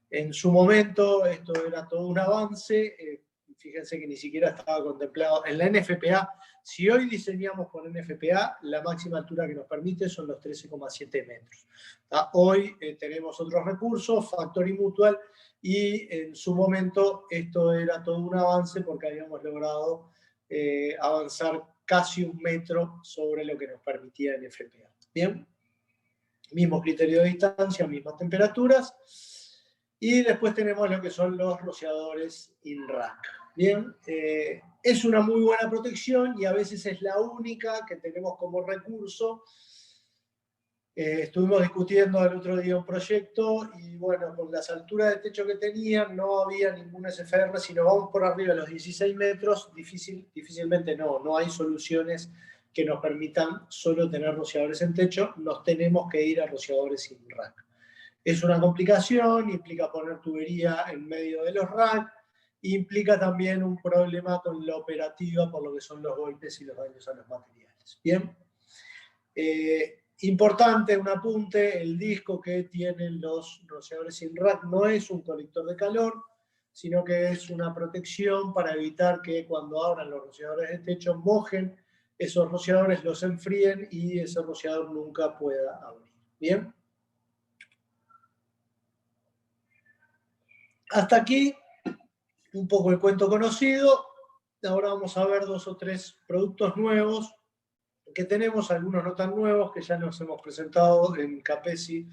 En su momento, esto era todo un avance. Fíjense que ni siquiera estaba contemplado en la NFPA. Si hoy diseñamos con NFPA, la máxima altura que nos permite son los 13,7 metros. Hoy tenemos otros recursos, Factory Mutual, y en su momento esto era todo un avance porque habíamos logrado avanzar casi 1 metro sobre lo que nos permitía NFPA. Bien, mismo criterio de distancia, mismas temperaturas. Y después tenemos lo que son los rociadores in-rack. Bien, es una muy buena protección y a veces es la única que tenemos como recurso. Estuvimos discutiendo el otro día un proyecto y bueno, con las alturas de techo que tenían no había ningún SFR. Si nos vamos por arriba de los 16 metros, difícilmente no hay soluciones que nos permitan solo tener rociadores en techo. Nos tenemos que ir a rociadores in-rack. Es una complicación, implica poner tubería en medio de los racks, implica también un problema con la operativa por lo que son los golpes y los daños a los materiales. Bien. Importante, un apunte, el disco que tienen los rociadores in-rack no es un colector de calor, sino que es una protección para evitar que cuando abran los rociadores de techo mojen esos rociadores, los enfríen y ese rociador nunca pueda abrir. Bien. Hasta aquí un poco el cuento conocido. Ahora vamos a ver 2 o 3 productos nuevos que tenemos, algunos no tan nuevos, que ya nos hemos presentado en Capesi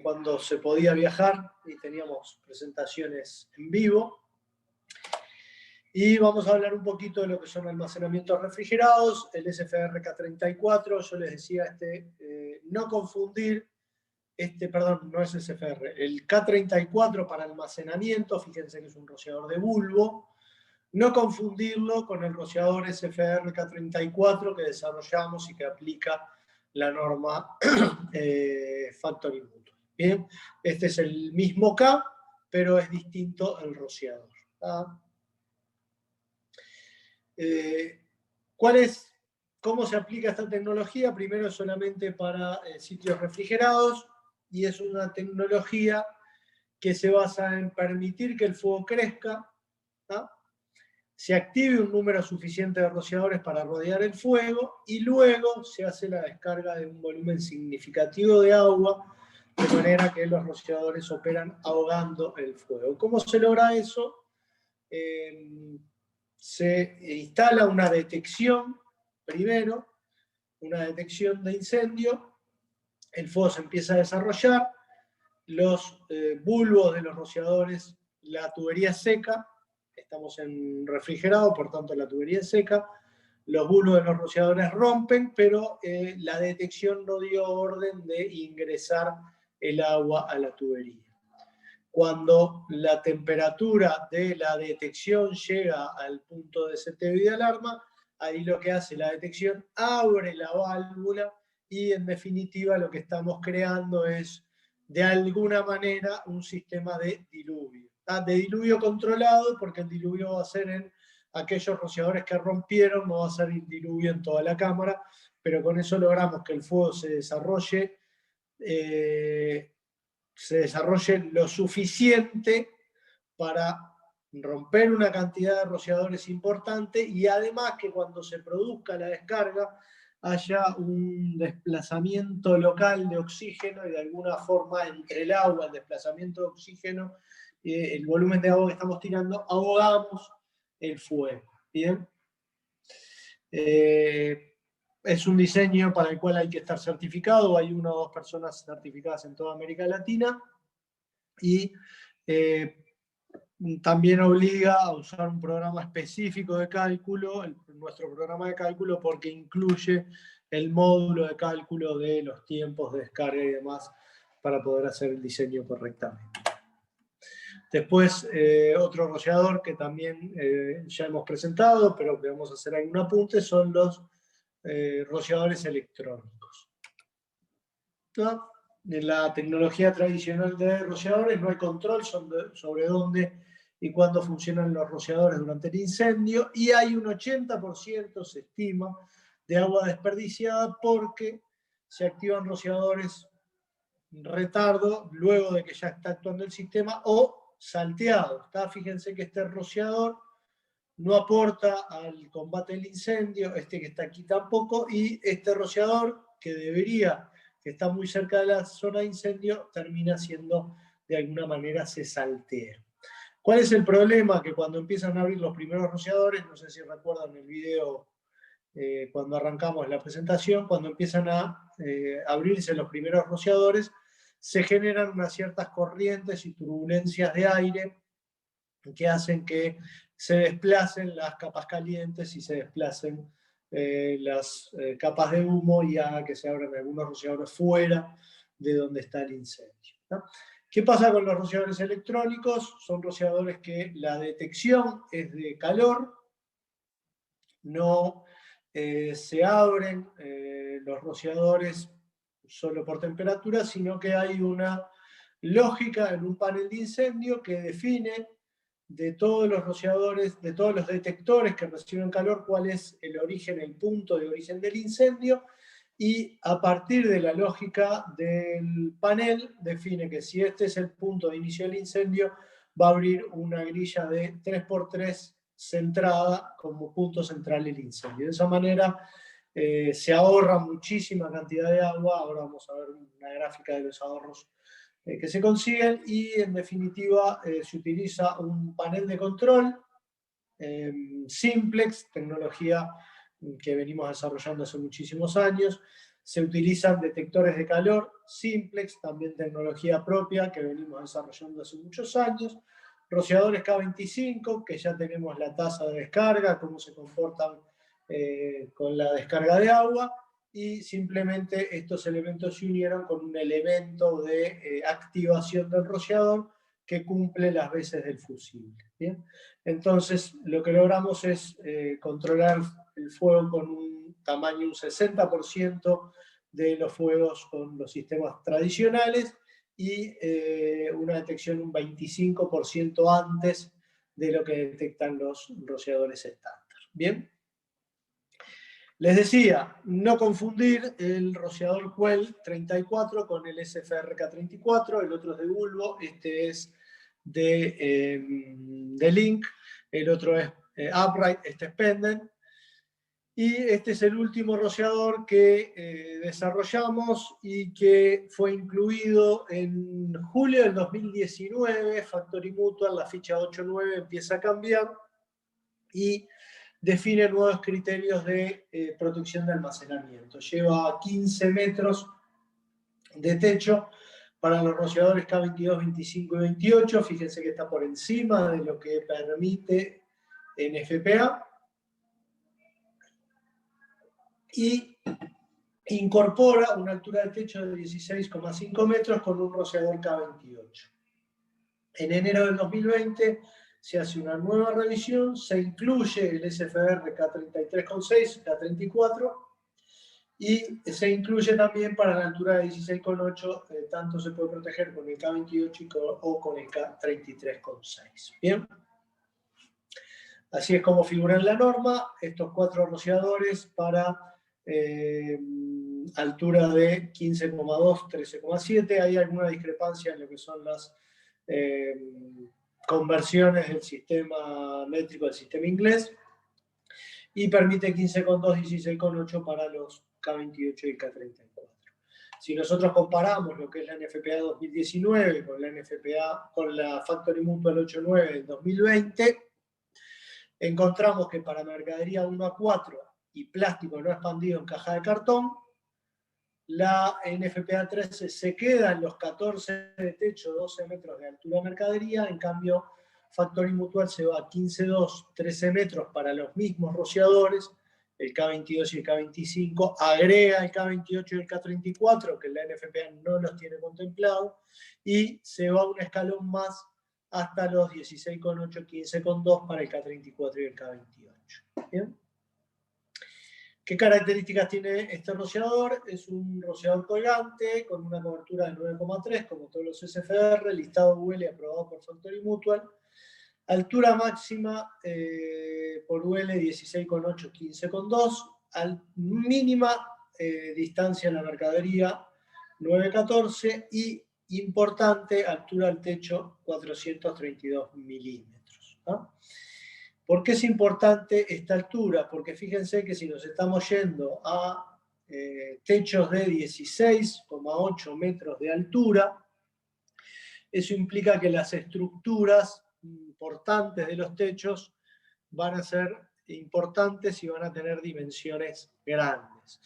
cuando se podía viajar y teníamos presentaciones en vivo. Y vamos a hablar un poquito de lo que son almacenamientos refrigerados, el SFR K34, yo les decía no confundir, perdón, no es SFR, el K34 para almacenamiento, fíjense que es un rociador de bulbo, no confundirlo con el rociador SFR K34 que desarrollamos y que aplica la norma Factory Mutual. Bien, este es el mismo K, pero es distinto el rociador. ¿Cómo se aplica esta tecnología? Primero solamente para sitios refrigerados, y es una tecnología que se basa en permitir que el fuego crezca, se active un número suficiente de rociadores para rodear el fuego y luego se hace la descarga de un volumen significativo de agua de manera que los rociadores operan ahogando el fuego. ¿Cómo se logra eso? Se instala una detección primero, una detección de incendio, el fuego se empieza a desarrollar, los bulbos de los rociadores, la tubería seca, estamos en refrigerado, por tanto la tubería es seca, los bulbos de los rociadores rompen, pero la detección no dio orden de ingresar el agua a la tubería. Cuando la temperatura de la detección llega al punto de seteo y de alarma, ahí lo que hace la detección, abre la válvula y en definitiva lo que estamos creando es de alguna manera un sistema de diluvio. De diluvio controlado, porque el diluvio va a ser en aquellos rociadores que rompieron, no va a ser el diluvio en toda la cámara, pero con eso logramos que el fuego se desarrolle lo suficiente para romper una cantidad de rociadores importante y además que cuando se produzca la descarga haya un desplazamiento local de oxígeno y de alguna forma entre el agua, el desplazamiento de oxígeno, el volumen de agua que estamos tirando, ahogamos el fuego. ¿Bien? Es un diseño para el cual hay que estar certificado, hay 1 o 2 personas certificadas en toda América Latina y también obliga a usar un programa específico de cálculo, nuestro programa de cálculo, porque incluye el módulo de cálculo de los tiempos de descarga y demás para poder hacer el diseño correctamente. Después, otro rociador que también ya hemos presentado, pero que vamos a hacer algún apunte, son los rociadores electrónicos. En la tecnología tradicional de rociadores no hay control sobre dónde y cuándo funcionan los rociadores durante el incendio, y hay un 80%, se estima, de agua desperdiciada porque se activan rociadores retardo luego de que ya está actuando el sistema o salteado. Fíjense que este rociador no aporta al combate del incendio, este que está aquí tampoco, y este rociador que debería, que está muy cerca de la zona de incendio, termina siendo, de alguna manera, se saltea. ¿Cuál es el problema? Que cuando empiezan a abrir los primeros rociadores, no sé si recuerdan el video cuando arrancamos la presentación, cuando empiezan a abrirse los primeros rociadores, se generan unas ciertas corrientes y turbulencias de aire que hacen que se desplacen las capas calientes y se desplacen las capas de humo y haga que se abran algunos rociadores fuera de donde está el incendio, ¿no? ¿Qué pasa con los rociadores electrónicos? Son rociadores que la detección es de calor, no se abren los rociadores solo por temperatura, sino que hay una lógica en un panel de incendio que define de todos los rociadores, de todos los detectores que reciben calor, cuál es el origen, el punto de origen del incendio, y a partir de la lógica del panel define que si este es el punto de inicio del incendio, va a abrir una grilla de 3x3 centrada como punto central del incendio. De esa manera se ahorra muchísima cantidad de agua. Ahora vamos a ver una gráfica de los ahorros que se consiguen, y en definitiva se utiliza un panel de control simplex, tecnología que venimos desarrollando hace muchísimos años. Se utilizan detectores de calor simplex, también tecnología propia que venimos desarrollando hace muchos años. Rociadores K25, que ya tenemos la tasa de descarga, cómo se comportan con la descarga de agua, y simplemente estos elementos se unieron con un elemento de activación del rociador que cumple las veces del fusible. ¿Bien? Entonces, lo que logramos es controlar el fuego con un tamaño, un 60% de los fuegos con los sistemas tradicionales, y una detección un 25% antes de lo que detectan los rociadores estándar. ¿Bien? Les decía, no confundir el rociador Quell 34 con el SFR-K34, el otro es de Bulbo, este es de Link, el otro es Upright, este es Pendant, y este es el último rociador que desarrollamos y que fue incluido en julio del 2019, Factory Mutual, la ficha 8.9 empieza a cambiar y define nuevos criterios de protección de almacenamiento. Lleva 15 metros de techo para los rociadores K22, 25 y 28. Fíjense que está por encima de lo que permite NFPA. Y incorpora una altura de techo de 16,5 metros con un rociador K28. En enero del 2020 se hace una nueva revisión, se incluye el SFR K33,6, K34, y se incluye también para la altura de 16,8, tanto se puede proteger con el K28 o con el K33,6. Bien. Así es como figura en la norma, estos 4 rociadores para altura de 15,2, 13,7. Hay alguna discrepancia en lo que son las conversiones del sistema métrico del sistema inglés, y permite 15,2, 16,8 para los K28 y K34. Si nosotros comparamos lo que es la NFPA 2019 con la NFPA, con la Factory Mutual 8.9 del 2020, encontramos que para mercadería 1 a 4 y plástico no expandido en caja de cartón, la NFPA 13 se queda en los 14 de techo, 12 metros de altura de mercadería. En cambio, Factory Mutual se va a 15,2, 13 metros para los mismos rociadores, el K22 y el K25, agrega el K28 y el K34, que la NFPA no los tiene contemplado, y se va un escalón más hasta los 16,8, 15,2 para el K34 y el K28. ¿Bien? ¿Qué características tiene este rociador? Es un rociador colgante con una cobertura de 9,3, como todos los SFR, listado UL aprobado por Factory Mutual. Altura máxima por UL 16,8, 15,2. Mínima distancia en la mercadería 9,14 y importante altura al techo 432 milímetros. ¿No? ¿Por qué es importante esta altura? Porque fíjense que si nos estamos yendo a techos de 16,8 metros de altura, eso implica que las estructuras importantes de los techos van a ser importantes y van a tener dimensiones grandes.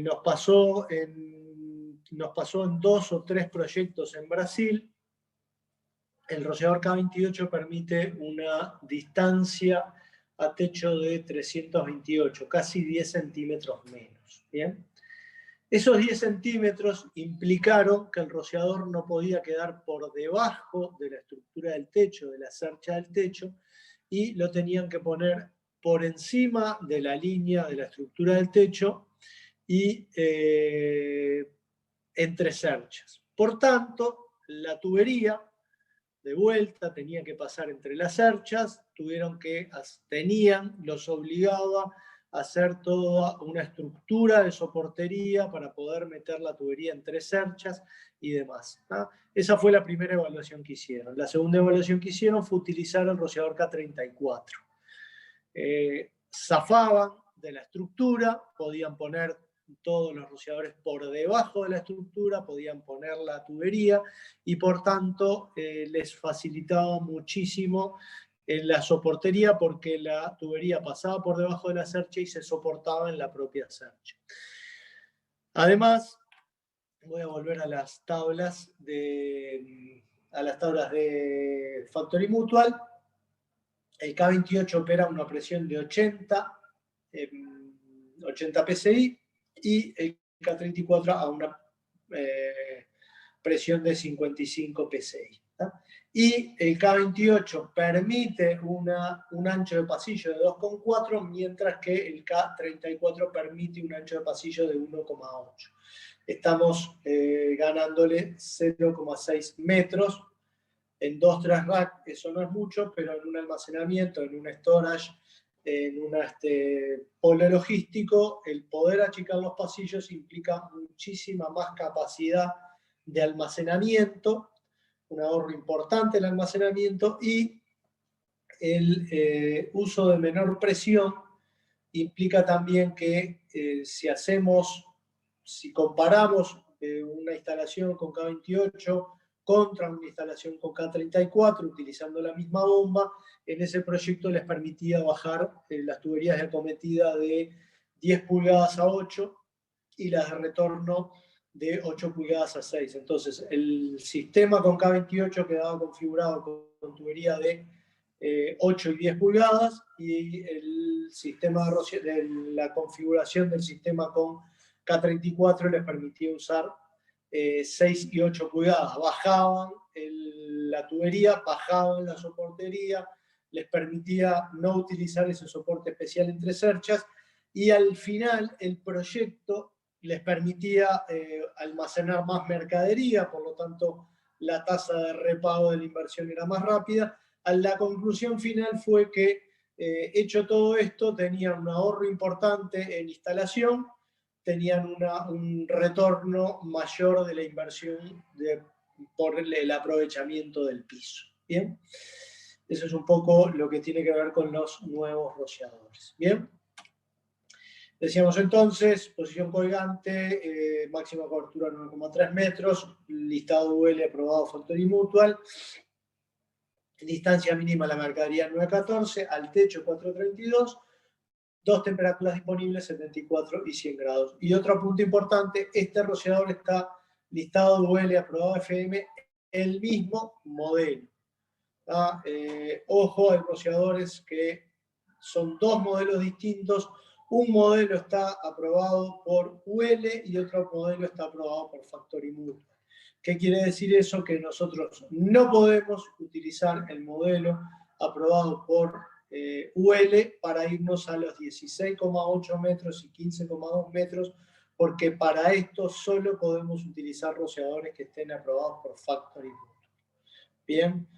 Nos pasó en 2 o 3 proyectos en Brasil. El rociador K28 permite una distancia a techo de 328, casi 10 centímetros menos. ¿Bien? Esos 10 centímetros implicaron que el rociador no podía quedar por debajo de la estructura del techo, de la cercha del techo, y lo tenían que poner por encima de la línea de la estructura del techo y entre cerchas. Por tanto, la tubería de vuelta tenía que pasar entre las cerchas, los obligaba a hacer toda una estructura de soportería para poder meter la tubería entre cerchas y demás. ¿No? Esa fue la primera evaluación que hicieron. La segunda evaluación que hicieron fue utilizar el rociador K34. Zafaban de la estructura, podían poner todos los rociadores por debajo de la estructura, podían poner la tubería y por tanto les facilitaba muchísimo en la soportería porque la tubería pasaba por debajo de la cercha y se soportaba en la propia cercha. Además, voy a volver a las tablas de Factory Mutual. El K28 opera a una presión de 80 PSI y el K34 a una presión de 55 PSI. ¿tá? Y el K28 permite un ancho de pasillo de 2,4, mientras que el K34 permite un ancho de pasillo de 1,8. Estamos ganándole 0,6 metros. En 2-3 rack eso no es mucho, pero en un almacenamiento, en un storage, en un polo logístico, el poder achicar los pasillos implica muchísima más capacidad de almacenamiento, un ahorro importante en el almacenamiento, y el uso de menor presión implica también que si comparamos una instalación con K28 contra una instalación con K34, utilizando la misma bomba, en ese proyecto les permitía bajar las tuberías de acometida de 10 pulgadas a 8 y las de retorno de 8 pulgadas a 6. Entonces, el sistema con K28 quedaba configurado con tubería de 8 y 10 pulgadas, y el sistema de la configuración del sistema con K34 les permitía usar 6 y 8 pulgadas. Bajaban la tubería, bajaban la soportería, les permitía no utilizar ese soporte especial entre cerchas, y al final el proyecto les permitía almacenar más mercadería, por lo tanto la tasa de repago de la inversión era más rápida. La conclusión final fue que, hecho todo esto, tenían un ahorro importante en instalación, tenían un retorno mayor de la inversión por el aprovechamiento del piso. ¿Bien? Eso es un poco lo que tiene que ver con los nuevos rociadores. ¿Bien? Decíamos entonces, posición colgante, máxima cobertura 9,3 metros, listado UL aprobado Factory Mutual, distancia mínima a la mercadería 9,14, al techo 4,32, 2 temperaturas disponibles, 74 y 100 grados. Y otro punto importante, este rociador está listado UL aprobado FM, el mismo modelo. Ojo, hay rociadores que son 2 modelos distintos. Un modelo está aprobado por UL y otro modelo está aprobado por Factory Mutual. ¿Qué quiere decir eso? Que nosotros no podemos utilizar el modelo aprobado por UL para irnos a los 16,8 metros y 15,2 metros, porque para esto solo podemos utilizar rociadores que estén aprobados por Factory Mutual. Bien,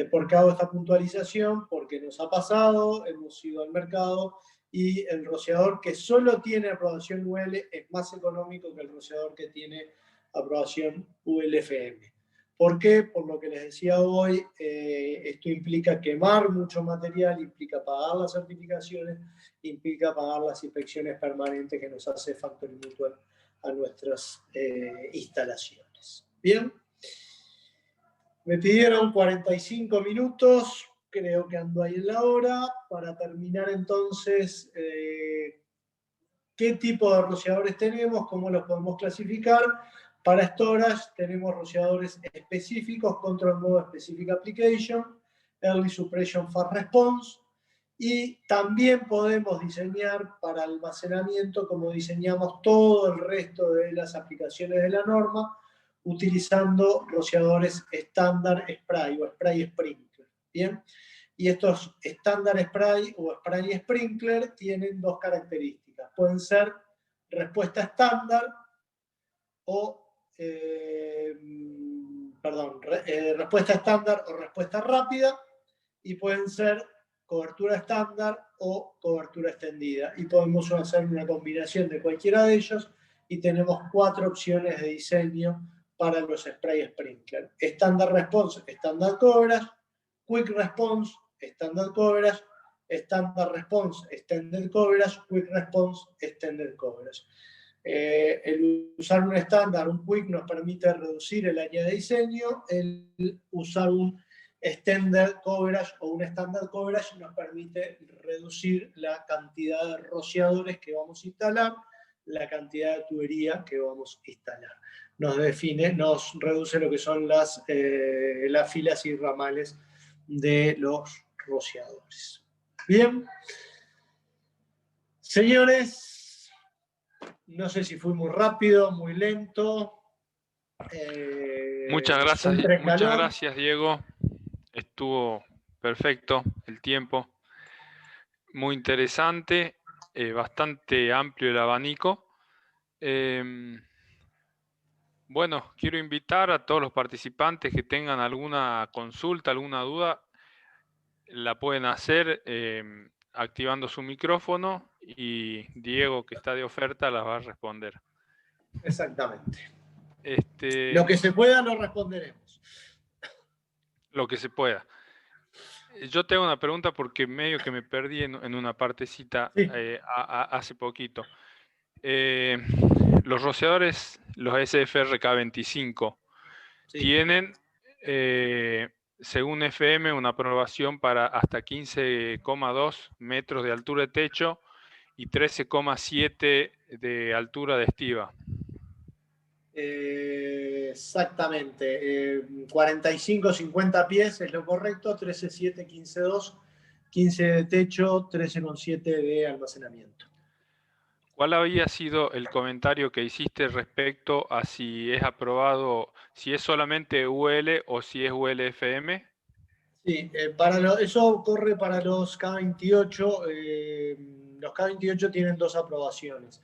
¿por qué hago esta puntualización? Porque nos ha pasado, hemos ido al mercado y el rociador que solo tiene aprobación UL es más económico que el rociador que tiene aprobación ULFM. ¿Por qué? Por lo que les decía hoy, esto implica quemar mucho material, implica pagar las certificaciones, implica pagar las inspecciones permanentes que nos hace Factory Mutual a nuestras instalaciones. Bien, me pidieron 45 minutos, creo que ando ahí en la hora. Para terminar entonces, ¿qué tipo de rociadores tenemos? ¿Cómo los podemos clasificar? Para storage tenemos rociadores específicos, Control Mode Specific Application, Early Suppression Fast Response, y también podemos diseñar para almacenamiento, como diseñamos todo el resto de las aplicaciones de la norma, utilizando rociadores estándar spray o spray sprinkler. ¿Bien? Y estos estándar spray o spray sprinkler tienen dos características. Pueden ser respuesta estándar o respuesta estándar o respuesta rápida, y pueden ser cobertura estándar o cobertura extendida. Y podemos hacer una combinación de cualquiera de ellos y tenemos 4 opciones de diseño para los spray sprinkler. Standard Response, Standard Coverage, Quick Response, Standard Coverage, Standard Response, Extended Coverage, Quick Response, Extended Coverage. El usar un estándar, un quick, nos permite reducir el área de diseño. El usar un extended coverage o un standard coverage nos permite reducir la cantidad de rociadores que vamos a instalar, la cantidad de tubería que vamos a instalar. Nos reduce lo que son las filas y ramales de los rociadores. Bien. Señores, no sé si fui muy rápido, muy lento. Muchas gracias, Diego. Estuvo perfecto el tiempo. Muy interesante, bastante amplio el abanico. Bueno, quiero invitar a todos los participantes que tengan alguna consulta, alguna duda, la pueden hacer activando su micrófono y Diego, que está de oferta, las va a responder. Exactamente. Lo que se pueda lo responderemos. Lo que se pueda. Yo te hago una pregunta porque medio que me perdí en una partecita sí. Hace poquito. Los rociadores, los SFR K25, sí, tienen, según FM, una aprobación para hasta 15,2 metros de altura de techo y 13,7 de altura de estiba. Exactamente. 45-50 pies es lo correcto, 13,7, 15,2, 15 de techo, 13,7 de almacenamiento. ¿Cuál había sido el comentario que hiciste respecto a si es aprobado, si es solamente UL o si es ULFM? Sí, eso corre para los K28. Los K28 tienen 2 aprobaciones.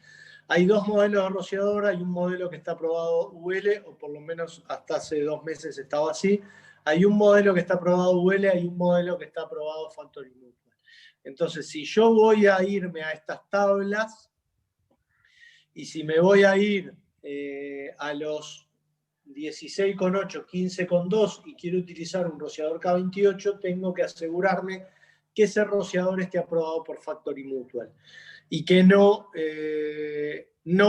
Hay 2 modelos de rociador, hay un modelo que está aprobado UL, o por lo menos hasta hace 2 meses estaba así. Hay un modelo que está aprobado UL, hay un modelo que está aprobado Factory Mutual. Entonces, si yo voy a irme a estas tablas, y si me voy a ir a los 16,8, 15,2 y quiero utilizar un rociador K28, tengo que asegurarme que ese rociador esté aprobado por Factory Mutual y que no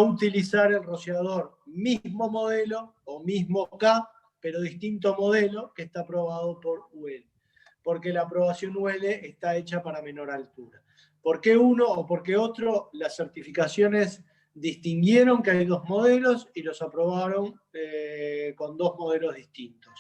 utilizar el rociador mismo modelo o mismo K, pero distinto modelo que está aprobado por UL, porque la aprobación UL está hecha para menor altura. ¿Por qué uno o por qué otro? Las certificaciones distinguieron que hay 2 modelos y los aprobaron con 2 modelos distintos.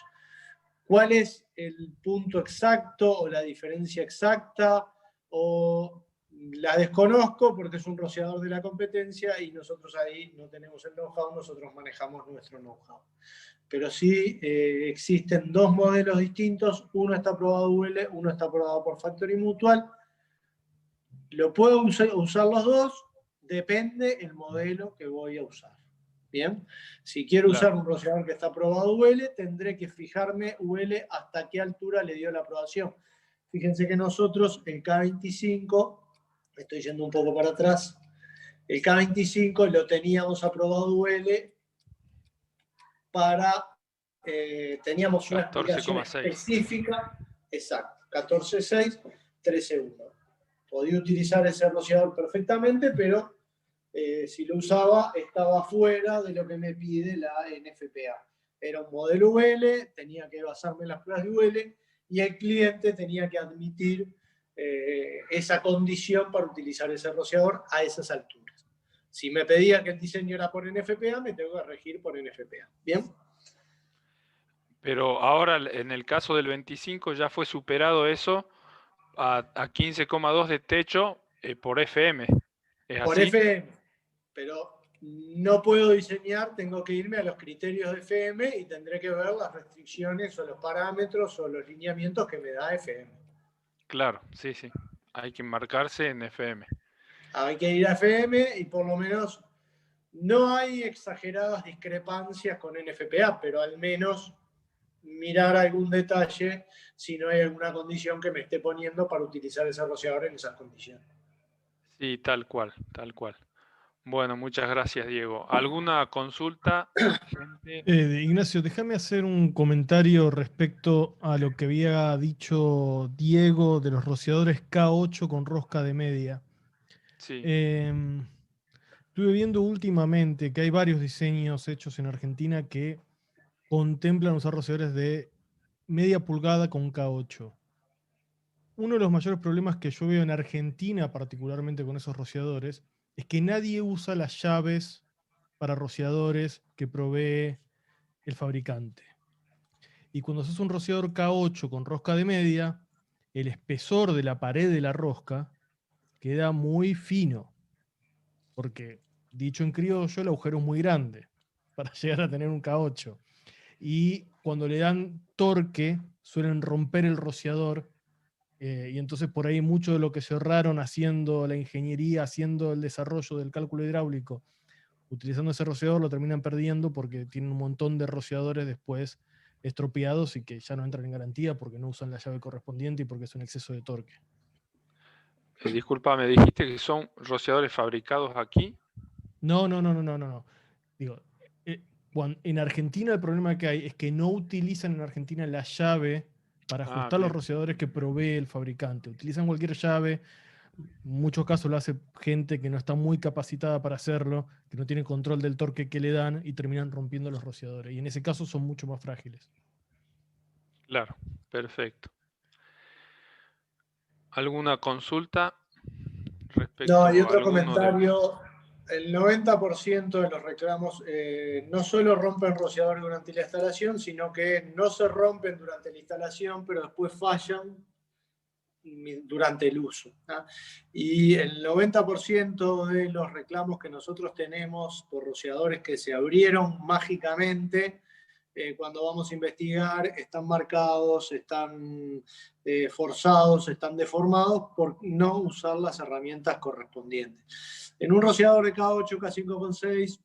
¿Cuál es el punto exacto o la diferencia exacta? O la desconozco porque es un rociador de la competencia y nosotros ahí no tenemos el know-how, nosotros manejamos nuestro know-how. Pero sí existen 2 modelos distintos, uno está aprobado UL, uno está aprobado por Factory Mutual. Lo puedo usar los dos, depende el modelo que voy a usar. Bien, si quiero usar un rociador que está aprobado UL, tendré que fijarme UL hasta qué altura le dio la aprobación. Fíjense que nosotros el K25, estoy yendo un poco para atrás, el K25 lo teníamos aprobado UL para, teníamos una aplicación específica, exacto, 14.6, 13.1. Podía utilizar ese rociador perfectamente, pero si lo usaba estaba fuera de lo que me pide la NFPA. Era un modelo UL, tenía que basarme en las pruebas de UL y el cliente tenía que admitir esa condición para utilizar ese rociador a esas alturas. Si me pedía que el diseño era por NFPA, me tengo que regir por NFPA. ¿Bien? Pero ahora, en el caso del 25, ya fue superado eso a 15,2 de techo por FM. ¿Es por así? FM, pero no puedo diseñar, tengo que irme a los criterios de FM y tendré que ver las restricciones o los parámetros o los lineamientos que me da FM. Claro, sí, sí. Hay que marcarse en FM. Hay que ir a FM y por lo menos no hay exageradas discrepancias con NFPA, pero al menos mirar algún detalle si no hay alguna condición que me esté poniendo para utilizar ese rociador en esas condiciones. Sí, tal cual, tal cual. Bueno, muchas gracias, Diego. ¿Alguna consulta? Ignacio, déjame hacer un comentario respecto a lo que había dicho Diego de los rociadores K8 con rosca de media. Sí. Estuve viendo últimamente que hay varios diseños hechos en Argentina que contemplan usar rociadores de media pulgada con K8. Uno de los mayores problemas que yo veo en Argentina, particularmente con esos rociadores, es que nadie usa las llaves para rociadores que provee el fabricante. Y cuando haces un rociador K8 con rosca de media, el espesor de la pared de la rosca queda muy fino. Porque, dicho en criollo, el agujero es muy grande para llegar a tener un K8. Y cuando le dan torque, suelen romper el rociador. Y entonces por ahí mucho de lo que se ahorraron haciendo la ingeniería, haciendo el desarrollo del cálculo hidráulico, utilizando ese rociador, lo terminan perdiendo porque tienen un montón de rociadores después estropeados y que ya no entran en garantía porque no usan la llave correspondiente y porque es un exceso de torque. Disculpa, ¿me dijiste que son rociadores fabricados aquí? No. Digo, en Argentina el problema que hay es que no utilizan en Argentina la llave para ajustar los Bien. rociadores que provee el fabricante. Utilizan cualquier llave. En muchos casos lo hace gente que no está muy capacitada para hacerlo, que no tiene control del torque que le dan y terminan rompiendo los rociadores. Y en ese caso son mucho más frágiles. Claro, perfecto. ¿Alguna consulta respecto No, y a otro alguno de los... comentario, el 90% de los reclamos no solo rompen rociadores durante la instalación, sino que no se rompen durante la instalación, pero después fallan durante el uso. ¿Ah? Y el 90% de los reclamos que nosotros tenemos por rociadores que se abrieron mágicamente, cuando vamos a investigar, están marcados, están forzados, están deformados por no usar las herramientas correspondientes. En un rociador de K8, K5.6,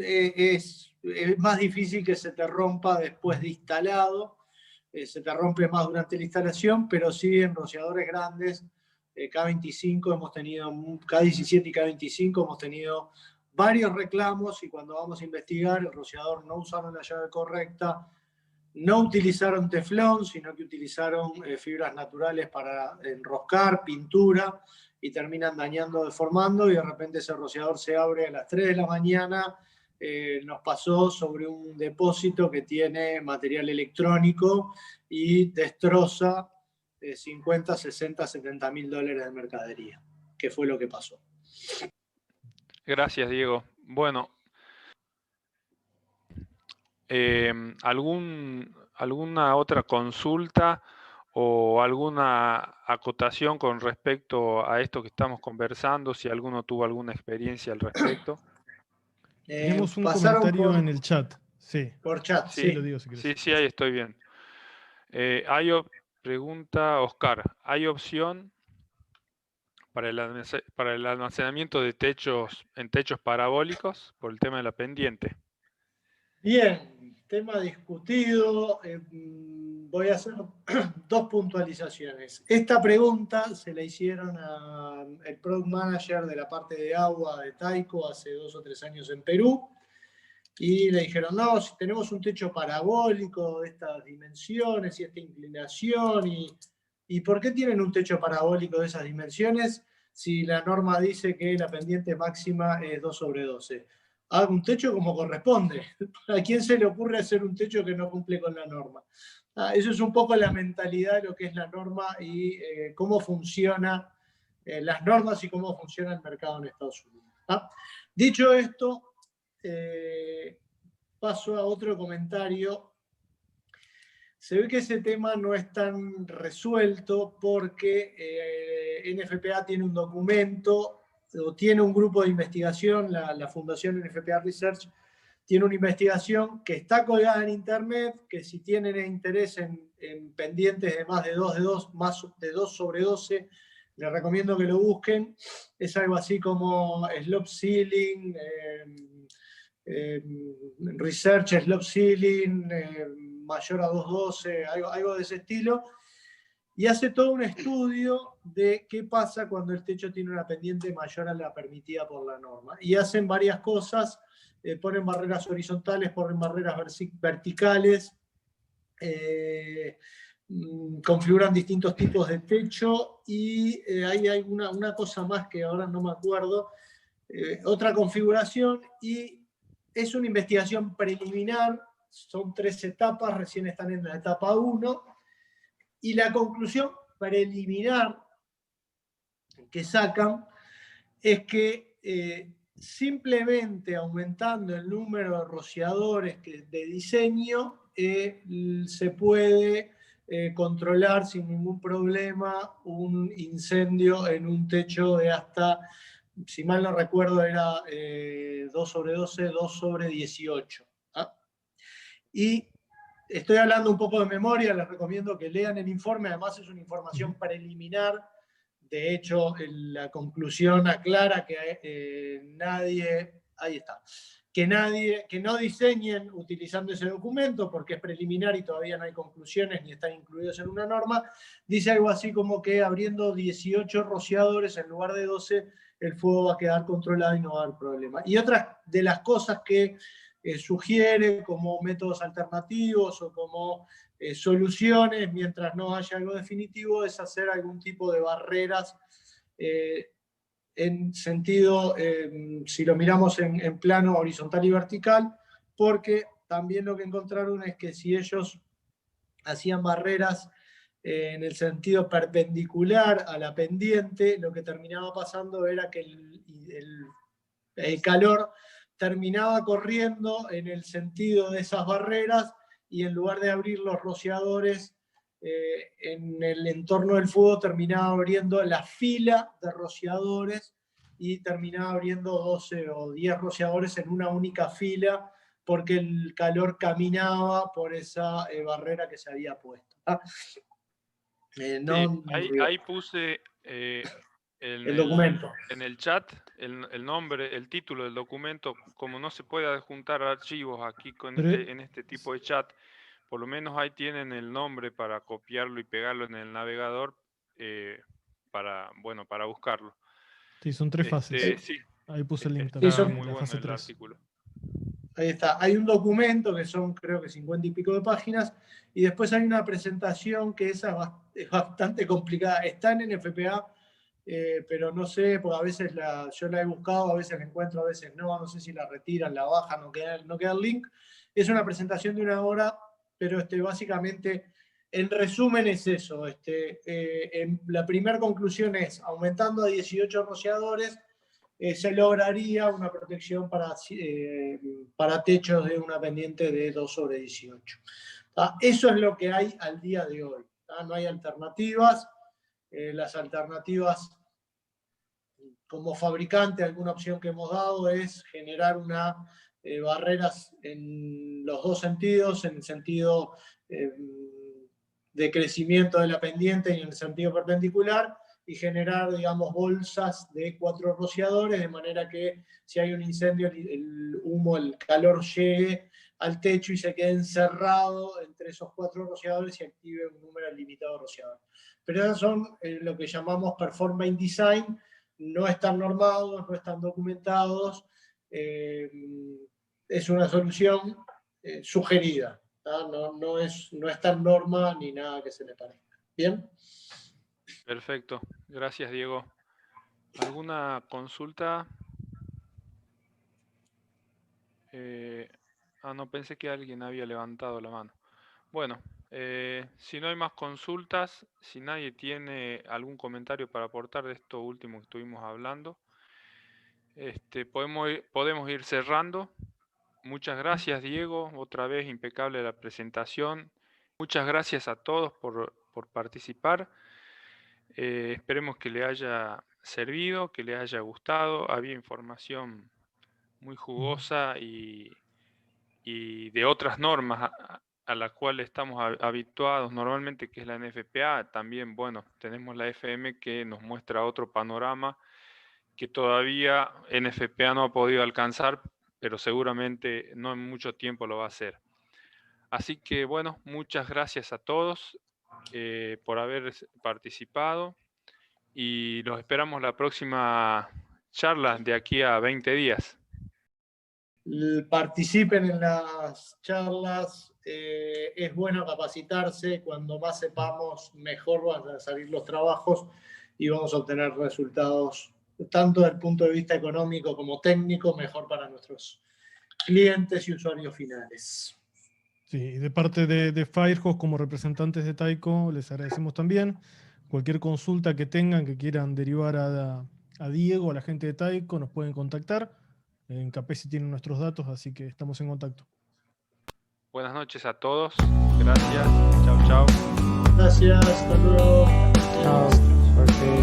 es más difícil que se te rompa después de instalado, se te rompe más durante la instalación, pero sí en rociadores grandes, K25 hemos tenido, K17 y K25 hemos tenido varios reclamos y cuando vamos a investigar el rociador no usaron la llave correcta, no utilizaron teflón, sino que utilizaron fibras naturales para enroscar, pintura, y terminan dañando, deformando, y de repente ese rociador se abre a las 3 de la mañana. Nos pasó sobre un depósito que tiene material electrónico y destroza 50, 60, 70 mil dólares de mercadería, que fue lo que pasó. Gracias, Diego. Bueno, ¿alguna otra consulta o alguna acotación con respecto a esto que estamos conversando? Si alguno tuvo alguna experiencia al respecto. Tenemos un comentario en el chat. Sí. Por chat, sí. Lo digo si querés. Sí, ahí estoy bien. Pregunta Oscar, ¿hay opción para el almacenamiento de en techos parabólicos por el tema de la pendiente? Bien, tema discutido. Voy a hacer dos puntualizaciones. Esta pregunta se la hicieron al Product Manager de la parte de agua de Taiko hace 2 o 3 años en Perú. Y le dijeron, no, si tenemos un techo parabólico de estas dimensiones y esta inclinación, ¿y por qué tienen un techo parabólico de esas dimensiones si la norma dice que la pendiente máxima es 2/12? Haga un techo como corresponde. ¿A quién se le ocurre hacer un techo que no cumple con la norma? Eso es un poco la mentalidad de lo que es la norma y cómo funcionan las normas y cómo funciona el mercado en Estados Unidos. Dicho esto, paso a otro comentario. Se ve que ese tema no es tan resuelto porque NFPA tiene un documento o tiene un grupo de investigación, la Fundación NFPA Research tiene una investigación que está colgada en internet, que si tienen interés en pendientes de más de 2/12, les recomiendo que lo busquen. Es algo así como slope ceiling, research slope ceiling, mayor a 2/12, algo de ese estilo, y hace todo un estudio de qué pasa cuando el techo tiene una pendiente mayor a la permitida por la norma. Y hacen varias cosas, ponen barreras horizontales, ponen barreras verticales, configuran distintos tipos de techo y hay una cosa más que ahora no me acuerdo, otra configuración, y es una investigación preliminar, son 3 etapas, recién están en la etapa 1, y la conclusión preliminar que sacan es que simplemente aumentando el número de rociadores de diseño se puede controlar sin ningún problema un incendio en un techo de hasta, si mal no recuerdo, era 2/12, 2/18. Y estoy hablando un poco de memoria, les recomiendo que lean el informe, además es una información preliminar. De hecho, la conclusión aclara que que no diseñen utilizando ese documento porque es preliminar y todavía no hay conclusiones ni están incluidos en una norma. Dice algo así como que abriendo 18 rociadores en lugar de 12, el fuego va a quedar controlado y no va a haber problema. Y otra de las cosas que sugiere como métodos alternativos o como soluciones, mientras no haya algo definitivo, es hacer algún tipo de barreras en sentido, si lo miramos en plano horizontal y vertical, porque también lo que encontraron es que si ellos hacían barreras en el sentido perpendicular a la pendiente, lo que terminaba pasando era que el calor terminaba corriendo en el sentido de esas barreras y en lugar de abrir los rociadores en el entorno del fuego, terminaba abriendo la fila de rociadores y terminaba abriendo 12 o 10 rociadores en una única fila porque el calor caminaba por esa barrera que se había puesto. No, sí, ahí puse el documento. En el chat el nombre, el título del documento. Como no se puede adjuntar archivos aquí en este tipo de chat, por lo menos ahí tienen el nombre para copiarlo y pegarlo en el navegador para buscarlo. Sí, son 3 fases. Sí, ahí puse el link también. Está Muy bueno el artículo. Ahí está. Hay un documento que son creo que 50 y pico de páginas y después hay una presentación que esa es bastante complicada. Está en NFPA, pero no sé, porque a veces yo la he buscado, a veces la encuentro, a veces no sé si la retiran, la bajan, no queda el link. Es una presentación de 1 hora, pero básicamente, en resumen es eso. La primera conclusión es, aumentando a 18 rociadores, se lograría una protección para techos de una pendiente de 2/18. Eso es lo que hay al día de hoy. No hay alternativas. Las alternativas, como fabricante, alguna opción que hemos dado es generar barreras en los dos sentidos, en el sentido de crecimiento de la pendiente y en el sentido perpendicular, y generar, digamos, bolsas de 4 rociadores, de manera que si hay un incendio, el humo, el calor llegue al techo y se quede encerrado entre esos 4 rociadores y active un número limitado de rociadores. Pero esos son lo que llamamos performance design, no están normados, no están documentados, es una solución sugerida, no está en norma ni nada que se le parezca. ¿Bien? Perfecto, gracias Diego. ¿Alguna consulta? No, pensé que alguien había levantado la mano. Bueno, si no hay más consultas, si nadie tiene algún comentario para aportar de esto último que estuvimos hablando, podemos ir cerrando. Muchas gracias Diego, otra vez impecable la presentación. Muchas gracias a todos por participar. Esperemos que le haya servido, que le haya gustado. Había información muy jugosa y de otras normas a la cual estamos habituados normalmente, que es la NFPA. También, bueno, tenemos la FM que nos muestra otro panorama que todavía NFPA no ha podido alcanzar, pero seguramente no en mucho tiempo lo va a hacer. Así que, bueno, muchas gracias a todos por haber participado y los esperamos la próxima charla de aquí a 20 días. Participen en las charlas, es bueno capacitarse, cuando más sepamos mejor van a salir los trabajos y vamos a obtener resultados tanto desde el punto de vista económico como técnico, mejor para nuestros clientes y usuarios finales. Sí, de parte de Firehose como representantes de Taiko les agradecemos también. Cualquier consulta que tengan, que quieran derivar a Diego, a la gente de Taiko, nos pueden contactar. En Capesi tienen nuestros datos, así que estamos en contacto. Buenas noches a todos. Gracias. Chao, chao. Gracias. Hasta luego. Chao. Suerte.